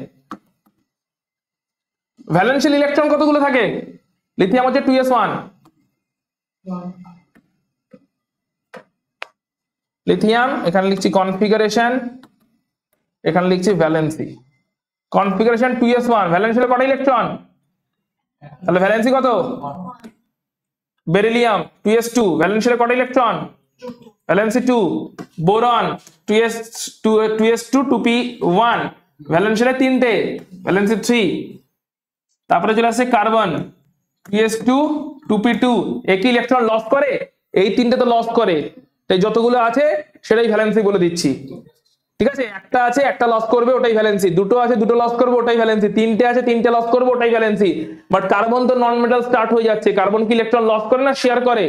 ভ্যালেন্সিয়াল ইলেকট্রন কতগুলো থাকে? লিথিয়াম হচ্ছে 2s1, লিথিয়াম এখানে লিখছি কনফিগারেশন, এখানে লিখছি ভ্যালেন্সি। কনফিগারেশন 2s1, ভ্যালেন্সিয়াল কটা ইলেকট্রন? তাহলে ভ্যালেন্সি কত? বেরিলিয়াম 2s2, ভ্যালেন্সিয়াল কটা electron? Valency 2। Boron 2s2 2p1, ভ্যালেন্সিয়াল তিনটে, ভ্যালেন্সি 3। তারপরে চলে আসছে কার্বন 2s2 2p2, একই ইলেকট্রন লস করে, এই তিনটে তো লস করে, তাই যতগুলো আছে সেটাই ভ্যালেন্সি বলে দিচ্ছি। ঠিক আছে, একটা আছে একটা লস করবে ওটাই ভ্যালেন্সি, দুটো আছে দুটো লস করবে ওটাই ভ্যালেন্সি, তিনটে আছে তিনটে লস করবে ওটাই ভ্যালেন্সি। বাট কার্বন তো নন মেটাল স্টার্ট হয়ে যাচ্ছে, কার্বন কি ইলেকট্রন লস করে না শেয়ার করে?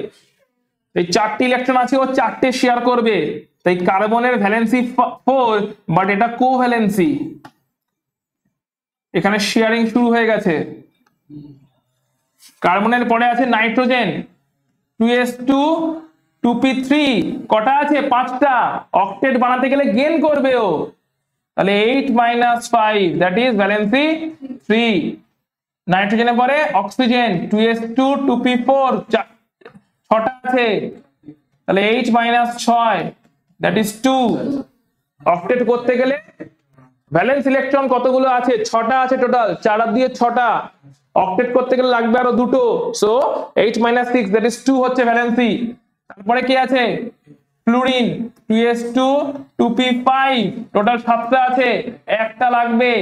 এই চারটি ইলেকট্রন আছে ও চারটে শেয়ার করবে, তাই কার্বনের ভ্যালেন্সি 4, বাট এটা কোভ্যালেন্সি, এখানে শেয়ারিং শুরু হয়ে গেছে। কার্বনের পরে আছে নাইট্রোজেন 2s2 2p3, কটা আছে? 5টা, অক্টেট বানাতে গেলে গেন করবে ও, তাহলে 8 - 5 দ্যাট ইজ ভ্যালেন্সি 3। নাইট্রোজেনের পরে অক্সিজেন 2s2 2p4, 6টা আছে, তাহলে 8 - 6 দ্যাট ইজ 2। অক্টেট করতে গেলে ভ্যালেন্স ইলেকট্রন কতগুলো আছে? 6টা আছে টোটাল, 4 আর 2 6টা, অক্টেট করতে গেলে লাগবে আরো দুটো, সো 8 - 6 দ্যাট ইজ 2 হচ্ছে ভ্যালেন্সি। তারপরে কি আছে? ফ্লুরিন 2s2 2p5, টোটাল 7টা আছে, একটা লাগবে,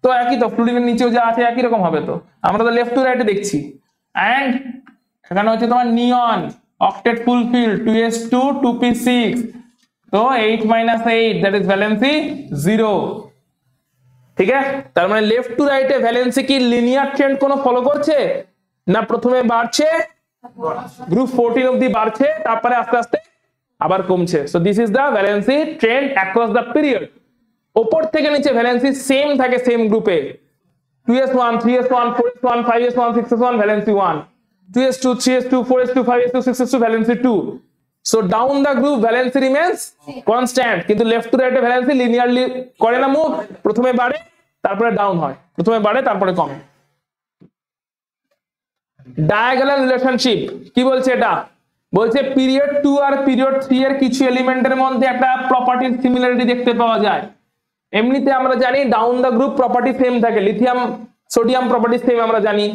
তো একই তো, ফ্লুরিনের নিচেও যা আছে একই রকম হবে, তো আমরা তো লেফট টু রাইটে দেখছি। এন্ড এখানে হচ্ছে তোমার নিয়ন, অক্টেট ফুলফিল 2s2 2p6, তো 8 - 8 দ্যাট ইজ ভ্যালেন্সি 0। ঠিক আছে, তার মানে লেফট টু রাইটে ভ্যালেন্সি কি লিনিয়ার ট্রেন্ড কোনো ফলো করছে না? প্রথমে বাড়ছে, গ্রুপ 14 অবধি বাড়ছে, তারপরে আস্তে আস্তে আবার কমছে। So this is the valency trend across the period. উপর থেকে নিচে ভ্যালেন্সি সেম থাকে সেম গ্রুপে, 2s1 3s1 4s1 5s1 6s1 valency 1, 2s2 3s2 4s2 5s2 6s2 valency 2। So down the group valency remains constant, কিন্তু left to রাইটে valency linearly করে না move, প্রথমে বাড়ে তারপরে ডাউন হয়, প্রথমে বাড়ে তারপরে কমে। ডায়াগোনাল রিলেশনশিপ কি বলছে? এটা বলছে পিরিয়ড 2 আর পিরিয়ড 3 এর কিছু এলিমেন্টের মধ্যে একটা প্রপার্টির সিমিলারিটি দেখতে পাওয়া যায়। এমনিতে আমরা জানি down the group property same থাকে, লিথিয়াম সোডিয়াম প্রপার্টি সেম আমরা জানি,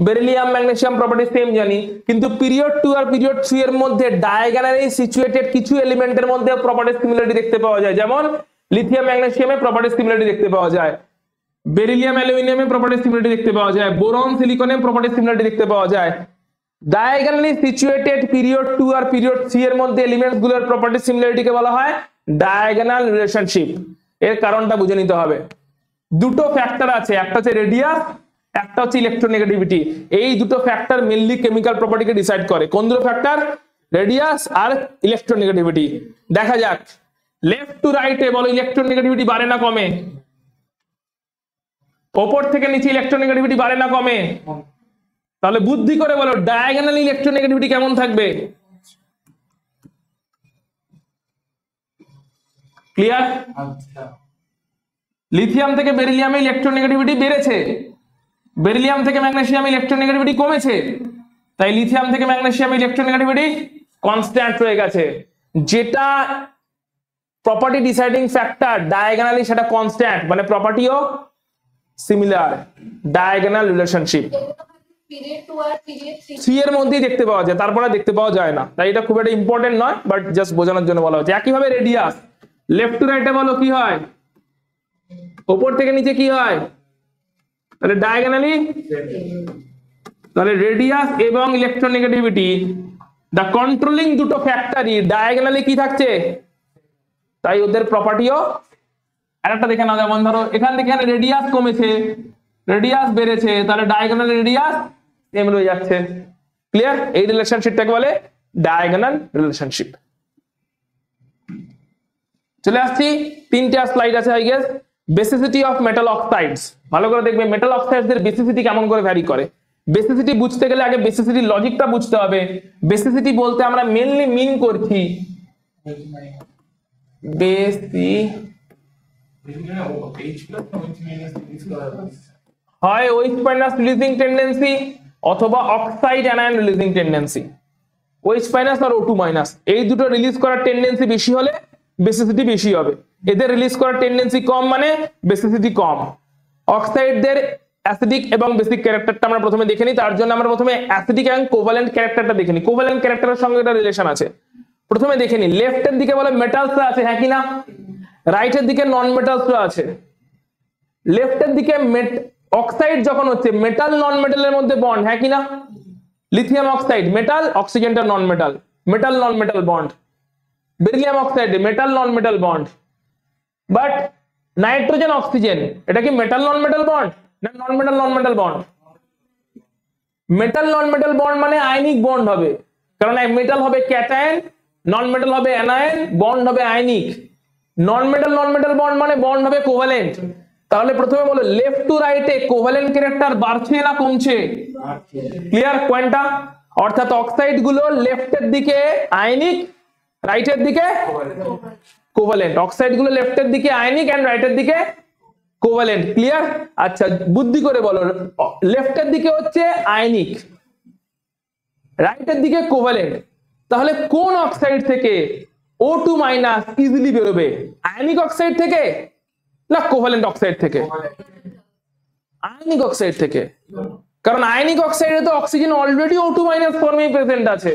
বেরিলিয়াম ম্যাগনেসিয়াম প্রপার্টি সেম জানি, কিন্তু পিরিয়ড 2 আর পিরিয়ড 3 এর মধ্যে ডায়াগোনালি সিচুয়েটেড কিছু এলিমেন্টের মধ্যে প্রপার্টি সিমিলারিটি দেখতে পাওয়া যায়। যেমন লিথিয়াম ম্যাগনেসিয়ামে প্রপার্টি সিমিলারিটি দেখতে পাওয়া যায়, বেরিলিয়াম অ্যালুমিনিয়ামে প্রপার্টি সিমিলারিটি দেখতে পাওয়া যায়, বোরন সিলিকনে প্রপার্টি সিমিলারিটি দেখতে পাওয়া যায়। ডায়াগোনালি সিচুয়েটেড পিরিয়ড 2 আর পিরিয়ড 3 এর মধ্যে এলিমেন্টস গুলোর প্রপার্টি সিমিলারিটিকে বলা হয় ডায়াগোনাল রিলেশনশিপ। এর কারণটা বুঝে নিতে হবে। দুটো ফ্যাক্টর আছে, একটা হচ্ছে রেডিয়াস, একটা হচ্ছে ইলেকট্রোনেগেটিভিটি। এই দুটো ফ্যাক্টর মেইনলি কেমিক্যাল প্রপার্টিকে ডিসাইড করে। কোন দুটো ফ্যাক্টর? রেডিয়াস আর ইলেকট্রোনেগেটিভিটি। দেখা যাক লেফট টু রাইটে বলো ইলেকট্রোনেগেটিভিটি বাড়ে না কমে? ওপর থেকে নিচে ইলেকট্রোনেগেটিভিটি বাড়ে না কমে? তাহলে বুদ্ধি করে বলো ডায়াগোনাল ইলেকট্রোনেগেটিভিটি কেমন থাকবে? ক্লিয়ার? লিথিয়াম থেকে বেরিলিয়ামে ইলেকট্রোনেগেটিভিটি বেড়েছে, বেরিলিয়াম থেকে ম্যাগনেসিয়াম ইলেকট্রোনেগেটিভিটি কমেছে, তাই লিথিয়াম থেকে ম্যাগনেসিয়াম ইলেকট্রোনেগেটিভিটি কনস্ট্যান্ট রয়ে গেছে। যেটা প্রপার্টি ডিসাইডিং ফ্যাক্টর ডায়াগোনালি সেটা কনস্ট্যান্ট, মানে প্রপার্টিও সিমিলার, ডায়াগোনাল রিলেশনশিপ। পিরিয়ড 2 আর পিরিয়ড 3 3 এর মধ্যেই দেখতে পাওয়া যায়, তারপরে দেখতে পাওয়া যায় না, তাই এটা খুব একটা ইম্পর্টেন্ট নয়, বাট জাস্ট বোঝানোর জন্য বলা হচ্ছে। একইভাবে রেডিয়াস লেফট টু রাইটে বলো কি হয়? উপর থেকে নিচে কি হয়? তাহলে ডায়াগোনালি, তাহলে রেডিয়াস এবং ইলেকট্রোনেগেটিভিটি দা কন্ট্রোলিং দুটো ফ্যাক্টরই ডায়াগোনালি কি থাকছে, তাই ওদের প্রপার্টিও। আরেকটা দেখে নাও, যেমন ধরো এখান থেকে এখানে রেডিয়াস কমেছে, রেডিয়াস বেড়েছে, তাহলে ডায়াগোনাল রেডিয়াস সেম রয়ে যাচ্ছে। ক্লিয়ার? এই রিলেশনশিপটাকে বলে ডায়াগোনাল রিলেশনশিপ। চলে আসছি, 3টা স্লাইড আছে I guess. Basicity of metal oxides, ভালো করে দেখবে মেটাল অক্সাইডস এর বেসিসিটি কেমন করে ভ্যারি করে। বেসিসিটি বুঝতে গেলে আগে বেসিসিটি লজিকটা বুঝতে হবে। বেসিসিটি বলতে আমরা মেইনলি মিন করছি হয় OH মাইনাস রিলিজিং টেন্ডেন্সি অথবা oxide anion releasing tendency. OH minus আর O2 মাইনাস এই দুটো রিলিজ করার টেন্ডেন্সি বেশি হলে বেসিসিটি বেশি হবে। এদের রিলিজ করার টেন্ডেন্সি কম মানে বেসিসিটি কম। অক্সাইডদের অ্যাসিডিক এবং বেসিক ক্যারেক্টারটা আমরা প্রথমে দেখে নিই। তার জন্য আমরা প্রথমে অ্যাসিডিক এবং কোভালেন্ট ক্যারেক্টারটা দেখে নিই। কোভালেন্ট ক্যারেক্টারের সঙ্গে একটা রিলেশন আছে, প্রথমে দেখে নিই। লেফটের দিকে বলে মেটালসরা আছে, হ্যাঁ কি না? রাইটের দিকে নন মেটালসরা আছে। লেফটের দিকে অক্সাইড যখন হচ্ছে মেটাল নন মেটালের মধ্যে বন্ড, হ্যাঁ কি না? লিথিয়াম অক্সাইড মেটাল, অক্সিজেনটা নন metal, metal non metal bond. Beryllium oxide metal non metal bond. But nitrogen oxygen এটা কি মেটাল নন মেটাল বন্ড না নন মেটাল নন মেটাল বন্ড? মেটাল নন মেটাল বন্ড মানে আয়নিক বন্ড হবে, কারণ মেটাল হবে ক্যাটায়ন, নন মেটাল হবে anion, bond হবে আয়নিক। নন metal bond মানে বন্ড হবে কোভালেন্ট। তাহলে প্রথমে বলো লেফট টু রাইটে কোভালেন্ট ক্যারেক্টার বাড়ছে না কমছে? ক্লিয়ার পয়েন্টটা? অর্থাৎ অক্সাইড গুলো লেফটের দিকে আয়নিক, রাইটের দিকে কোভালেন্ট। অক্সাইড গুলো লেফটের দিকে আয়নিক এন্ড রাইটের দিকে কোভালেন্ট। ক্লিয়ার? আচ্ছা বুদ্ধি করে বলো, লেফটের দিকে হচ্ছে আয়নিক, রাইটের দিকে কোভালেন্ট, তাহলে কোন অক্সাইড থেকে O2 মাইনাস ইজিলি বেরোবে? আয়নিক অক্সাইড থেকে না কোভালেন্ট অক্সাইড থেকে? আয়নিক অক্সাইড থেকে, কারণ আয়নিক অক্সাইডে তো অক্সিজেন অলরেডি O2 মাইনাস ফর্মে প্রেজেন্ট আছে।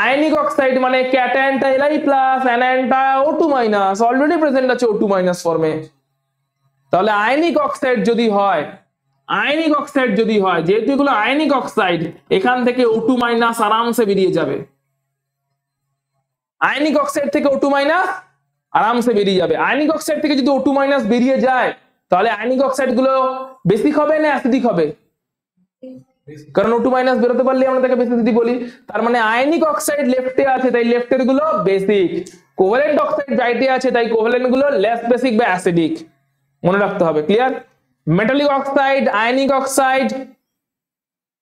আয়নিক অক্সাইড মানে ক্যাটায়নটা Li প্লাস, অ্যানায়নটা O2 মাইনাস, অলরেডি প্রেজেন্ট আছে O2 মাইনাস ফর্মে। তাহলে আয়নিক অক্সাইড যদি হয়, আয়নিক অক্সাইড যদি হয়, যেহেতু এগুলো আয়নিক অক্সাইড, এখান থেকে O2 মাইনাস আরামসে বেরিয়ে যাবে। আয়নিক অক্সাইড থেকে O2 মাইনাস আরামসে বেরিয়ে যাবে। আয়নিক অক্সাইড থেকে যদি O2 মাইনাস বেরিয়ে যায়, তাহলে আয়নিক অক্সাইড গুলো বেসিক হবে না অ্যাসিডিক হবে? কারণ O2 মাইনাস বেরোতে পারলে আমরা তাকে বেসিসিটি বলি। তার মানে আয়নিক অক্সাইড লেফটে আছে তাই লেফটের গুলো বেসিক, কোভালেন্ট অক্সাইড রাইটে আছে তাই কোভালেন্ট গুলো লেস বেসিক বা অ্যাসিডিক। মনে রাখতে হবে। Clear? Metallic oxide, ionic oxide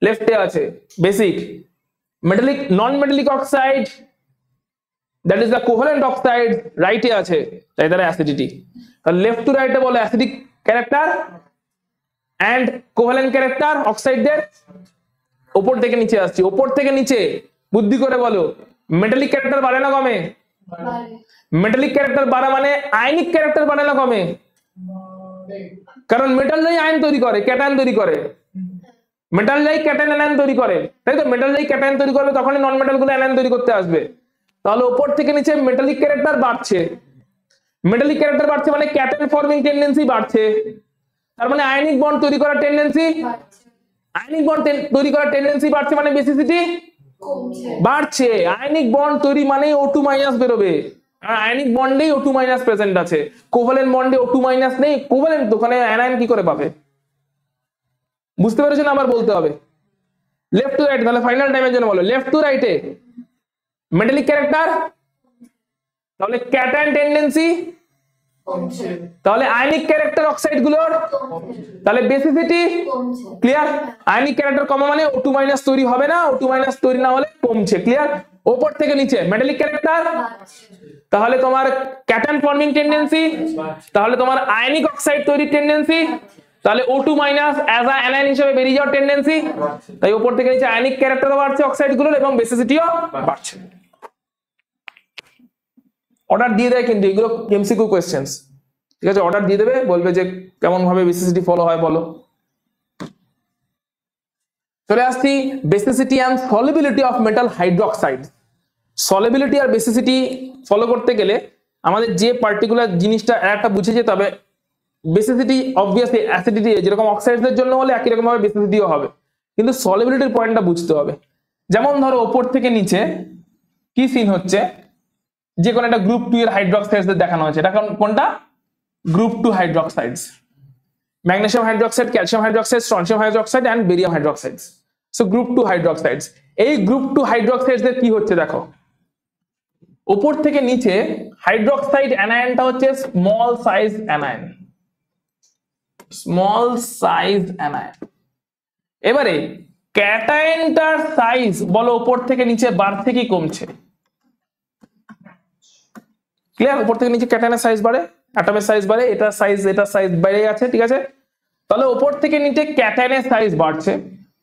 লেফটে আছে basic, metallic non metallic oxide that is the covalent oxide রাইটে আছে তাই তারা অ্যাসিডিটি। তাহলে লেফট টু রাইটে বলে acidic character and covalent character অক্সাইডদের। উপর থেকে নিচে আসছি, উপর থেকে নিচে বুদ্ধি করে বলো মেটালিক ক্যারেক্টার বাড়ে না কমে? মেটালিক ক্যারেক্টার বাড়া মানে আয়নিক ক্যারেক্টার বাড়ে না কমে? কারণ মেটাল যাই আয়ন তৈরি করে, ক্যাটায়ন তৈরি করে। মেটাল যাই ক্যাটায়ন অ্যানায়ন তৈরি করে, তাই তো? মেটাল যাই ক্যাটায়ন তৈরি করবে তখনই নন মেটাল গুলো অ্যানায়ন তৈরি করতে আসবে। তাহলে উপর থেকে নিচে মেটালিক ক্যারেক্টার বাড়ছে, মেটালিক ক্যারেক্টার বাড়ছে মানে ক্যাটায়ন ফর্মিং টেন্ডেন্সি বাড়ছে। তার মানে আয়নিক বন্ড তৈরি করার টেন্ডেন্সি, আয়নিক বন্ড তৈরি করার টেন্ডেন্সি বাড়ছে মানে বেসিসিটি বাড়ছে। আয়নিক বন্ড তৈরি মানে O2 মাইনাস বেরোবে, আর আয়নিক বন্ডেই O2 মাইনাস প্রেজেন্ট আছে। কোভালেন্ট বন্ডে O2 মাইনাস নেই, কোভালেন্ট ওখানে অ্যানায়ন কি করে পাবে? বুঝতে পেরেছো না? আবার বলতে হবে লেফট টু রাইট। তাহলে ফাইনাল টাইমের জন্য বলো লেফট টু রাইটে মেটালিক ক্যারেক্টার, তাহলে ক্যাটায়ন টেন্ডেন্সি, কমছে তাহলে আয়নিক ক্যারেক্টার অক্সাইড গুলোর, তাহলে বেসিসিটি। ক্লিয়ার? আয়নিক ক্যারেক্টার কমা মানে O2 মাইনাস তৈরি হবে না, O2 মাইনাস তৈরি না হলে কমছে। ক্লিয়ার? ওপর থেকে নিচে মেটালিক ক্যারেক্টার, তাহলে তোমার ক্যাটায়ন ফর্মিং টেন্ডেন্সি, তাহলে তোমার আয়নিক অক্সাইড তৈরির টেন্ডেন্সি, তাহলে O2 minus as a anion হিসেবে বেরিয়ে যাওয়ার টেন্ডেন্সি। তাই উপর থেকে নিচে আয়নিক ক্যারেক্টারও বাড়ছে অক্সাইড গুলোর এবং বেসিসিটিও বাড়ছে। অর্ডার দিয়ে দেয় কিন্তু এগুলো এমসিকিউ কোশ্চেন্স, ঠিক আছে? অর্ডার দিয়ে দেবে, বলবে যে কেমন ভাবে বেসিসিটি ফলো হয় বলো। চলে আসছি basicity and solubility of metal hydroxide. Solubility আর বেসিসিটি ফলো করতে গেলে আমাদের যে পার্টিকুলার জিনিসটা একটা বুঝে যেতে হবে। বেসিসিটি অবভিয়াসলি অ্যাসিডিটি যেরকম অক্সাইডের জন্য হলে একই রকম ভাবে বেসিসিটিও হবে, কিন্তু সলিবিলিটির পয়েন্টটা বুঝতে হবে। যেমন ধরো ওপর থেকে নিচে কি সিন হচ্ছে, যে কোনো একটা গ্রুপ 2 এর হাইড্রোক্সাইডস দেখানো হয়েছে। এটা কোনটা? Group 2 hydroxides, magnesium hydroxide, calcium hydroxide, strontium hydroxide and barium hydroxides. So group 2 hydroxides. এই গ্রুপ 2 হাইড্রোক্সাইডস এর কি হচ্ছে দেখো, উপর থেকে নিচে হাইড্রোক্সাইড অ্যানায়নটা হচ্ছে small size anion, small size anion. এবারে ক্যাটায়নটার সাইজ বলো উপর থেকে নিচে বাড়ছে কি কমছে? ক্লিয়ার? উপর থেকে নিচে ক্যাটায়নের সাইজ বাড়ে, অ্যাটমের সাইজ বাড়ে, এটার সাইজ বেড়ে যাচ্ছে, ঠিক আছে? তাহলে উপর থেকে নিচে ক্যাটায়নের সাইজ বাড়ছে।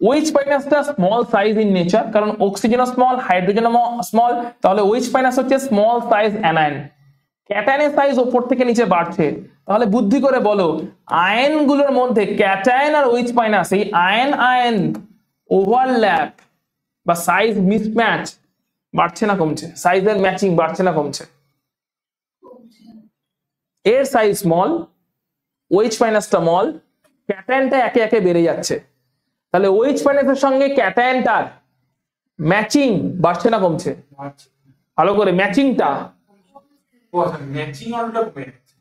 OH মাইনাসটা স্মল সাইজ ইন নেচার, কারণ অক্সিজেনও স্মল, হাইড্রোজেনও স্মল, তাহলে OH মাইনাস হচ্ছে স্মল সাইজ অ্যানায়ন। ক্যাটায়নের সাইজ উপর থেকে নিচে বাড়ছে, তাহলে বুদ্ধি করে বলো আয়ন গুলোর মধ্যে ক্যাটায়ন আর OH মাইনাস এই আয়ন ওভারল্যাপ বা সাইজ মিসম্যাচ বাড়ছে না কমছে? সাইজের ম্যাচিং বাড়ছে না কমছে? এর সাইজ স্মল, OH মাইনাসটা স্মল, ক্যাটায়নটা একে একে বেড়ে যাচ্ছে। তাহলে OH মাইনাসের সঙ্গে ক্যাটায়নটার ম্যাচিং বাড়ছে না কমছে? ভালো করে ম্যাচিংটা,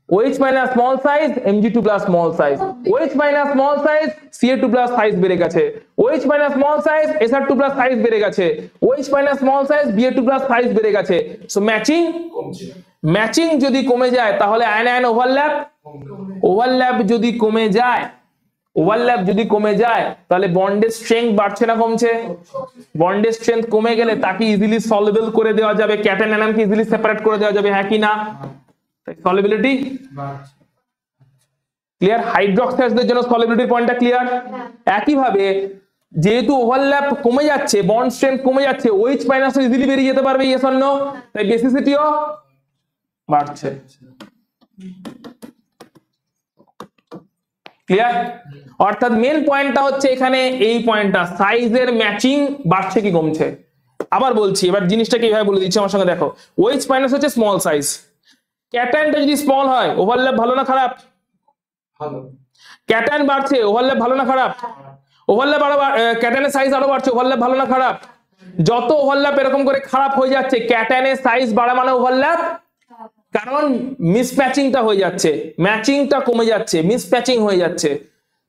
OH minus small size, Mg2 plus small size, OH minus small size, Ca2 plus size বেড়ে গেছে, OH minus small size, Sr2 plus size বেড়ে গেছে, OH minus small size, Ba2 plus size বেড়ে গেছে। সো ম্যাচিং কমছে। Matching যদি কমে যায় তাহলে আয়ন আয়ন ওভারল্যাপ যদি কমে যায় তাহলে বন্ডের স্ট্রেংথ বাড়ছে না কমছে? বন্ডের স্ট্রেংথ কমে গেলে তাকে ইজিলি সলিবল করে দেওয়া যাবে, ক্যাটায়ন আয়নকে ইজিলি সেপারেট করে দেওয়া যাবে, হ্যাঁ কি না? Solubility clear? হাইড্রোক্সাইডসদের জন্য সলিবিলিটির পয়েন্টটা ক্লিয়ার। একই ভাবে যেহেতু ওভারল্যাপ কমে যাচ্ছে, বন্ড স্ট্রেংথ কমে যাচ্ছে, OH মাইনাস ইজিলি বেরিয়ে যেতে পারবে, ইয়েস অর নো? তাই বেসিসিটিও বাড়ছে। ক্লিয়ার? অর্থাৎ মেন পয়েন্টটা হচ্ছে এখানে এই পয়েন্টটা, সাইজের ম্যাচিং বাড়ছে কি কমছে। আবার বলছি, এবার জিনিসটা কিভাবে বলে দিচ্ছি আমার সঙ্গে দেখো। OH মাইনাস হচ্ছে স্মল সাইজ, ক্যাটায়নটা যদি স্মল হয় ওভারল্যাপ ভালো না খারাপ? ভালো। ক্যাটায়ন বাড়ছে, ওভারল্যাপ ভালো না খারাপ? ওভারল্যাপ আরো ক্যাটায়নের সাইজ আরো বাড়ছে, ওভারল্যাপ ভালো না খারাপ? যত ওভারল্যাপ এরকম করে খারাপ হয়ে যাচ্ছে, ক্যাটায়নের সাইজ বাড়া মানে ওভারল্যাপ, কারণ মিসম্যাচিংটা হয়ে যাচ্ছে, ম্যাচিংটা কমে যাচ্ছে, মিসম্যাচিং হয়ে যাচ্ছে।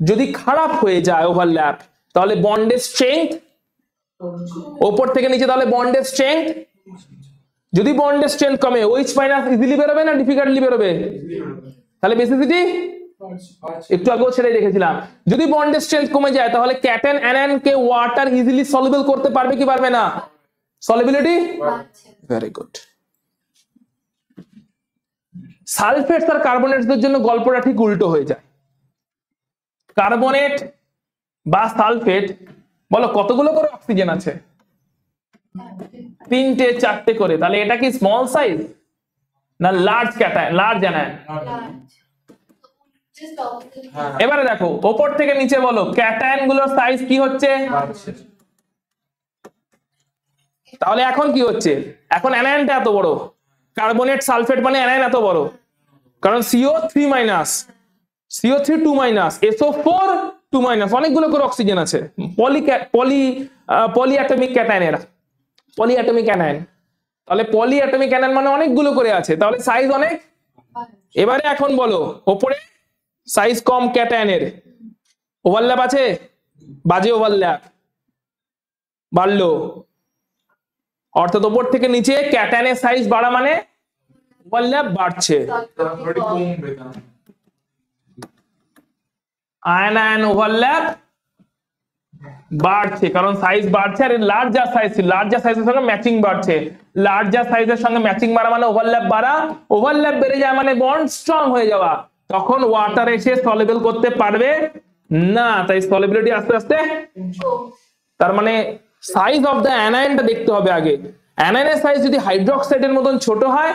যদি খারাপ হয়ে যায় ওভারল্যাপ তাহলে বন্ডের স্ট্রেংথ ওপর থেকে নিচে, তাহলে বন্ডের স্ট্রেংথ, যদি বন্ডের স্ট্রেংথ কমে OH মাইনাস ইজিলি বেরোবে না ডিফিকাল্টলি বেরোবে? তাহলে বেসিসিটি একটু আগেও সেটাই দেখেছিলাম। যদি বন্ডের স্ট্রেংথ কমে যায় তাহলে ক্যাটায়ন অ্যানায়ন কে ওয়াটার ইজিলি সলিবল করতে পারবে কি পারবে না? Solubility, very good. সালফেটস আর কার্বনেটসদের জন্য গল্পটা ঠিক উল্টো হয়ে যায়। কার্বনেট বা সালফেট বলো কতগুলো করে অক্সিজেন আছে? 3টে 4টে করে। তাহলে এটা কি স্মল সাইজ না লার্জ ক্যাটায়ন, লার্জ অ্যানায়ন? এবারে দেখো ওপর থেকে নিচে বলো ক্যাটায়ন গুলোর সাইজ কি হচ্ছে? তাহলে এখন কি হচ্ছে? এখন অ্যানায়নটা এত বড়, কার্বনেট সালফেট মানে অ্যানায়ন এত বড়, কারণ CO3 minus, CO3 2 minus, SO4 2 minus, অনেকগুলো করে অক্সিজেন আছে। পলিঅ্যাটমিক ক্যাটায়ন, পলিঅ্যাটমিক অ্যানায়ন। তাহলে পলিঅ্যাটমিক অ্যানায়ন মানে অনেকগুলো করে আছে, তাহলে সাইজ অনেক। এবারে এখন বলো ওপরে সাইজ কম ক্যাটায়নের, ওভারল্যাপ আছে? বাজে ওভারল্যাপ বাড়লো, অর্থাৎ ওপর থেকে নিচে ক্যাটায়নের সাইজ বাড়া মানে ওভারল্যাপ বাড়ছে। আয়ন আয়ন ওভারল্যাপ বাড়ছে, কারণ সাইজ বাড়ছে আর লার্জার সাইজ ছিল, লার্জার সাইজের সঙ্গে ম্যাচিং বাড়ছে, লার্জার সাইজের সঙ্গে ম্যাচিং বাড়া মানে ওভারল্যাপ বাড়া, ওভারল্যাপ বেড়ে যায় মানে বন্ড স্ট্রং হয়ে যাওয়া, তখন ওয়াটার এসে সলিবল করতে পারবে না, তাই সলিবিলিটি আস্তে আস্তে, তার মানে সাইজ অফ দ্য অ্যানায়নটা দেখতে হবে আগে। অ্যানায়নের সাইজ যদি হাইড্রোক্সাইডের মতন ছোট হয়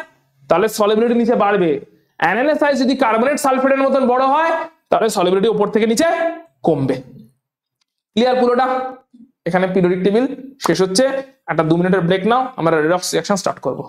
তাহলে সলিবিলিটি নিচে বাড়বে, অ্যানায়নের সাইজ যদি কার্বনেট সালফেটের মতন বড় হয় তাহলে সলিবিলিটি উপর থেকে নিচে কমবে। ক্লিয়ার পুরোটা? এখানে পিরিয়ডিক টেবিল শেষ হচ্ছে, একটা 2 মিনিটের ব্রেক নাও, আমরা রেডক্স রিঅ্যাকশন স্টার্ট করব।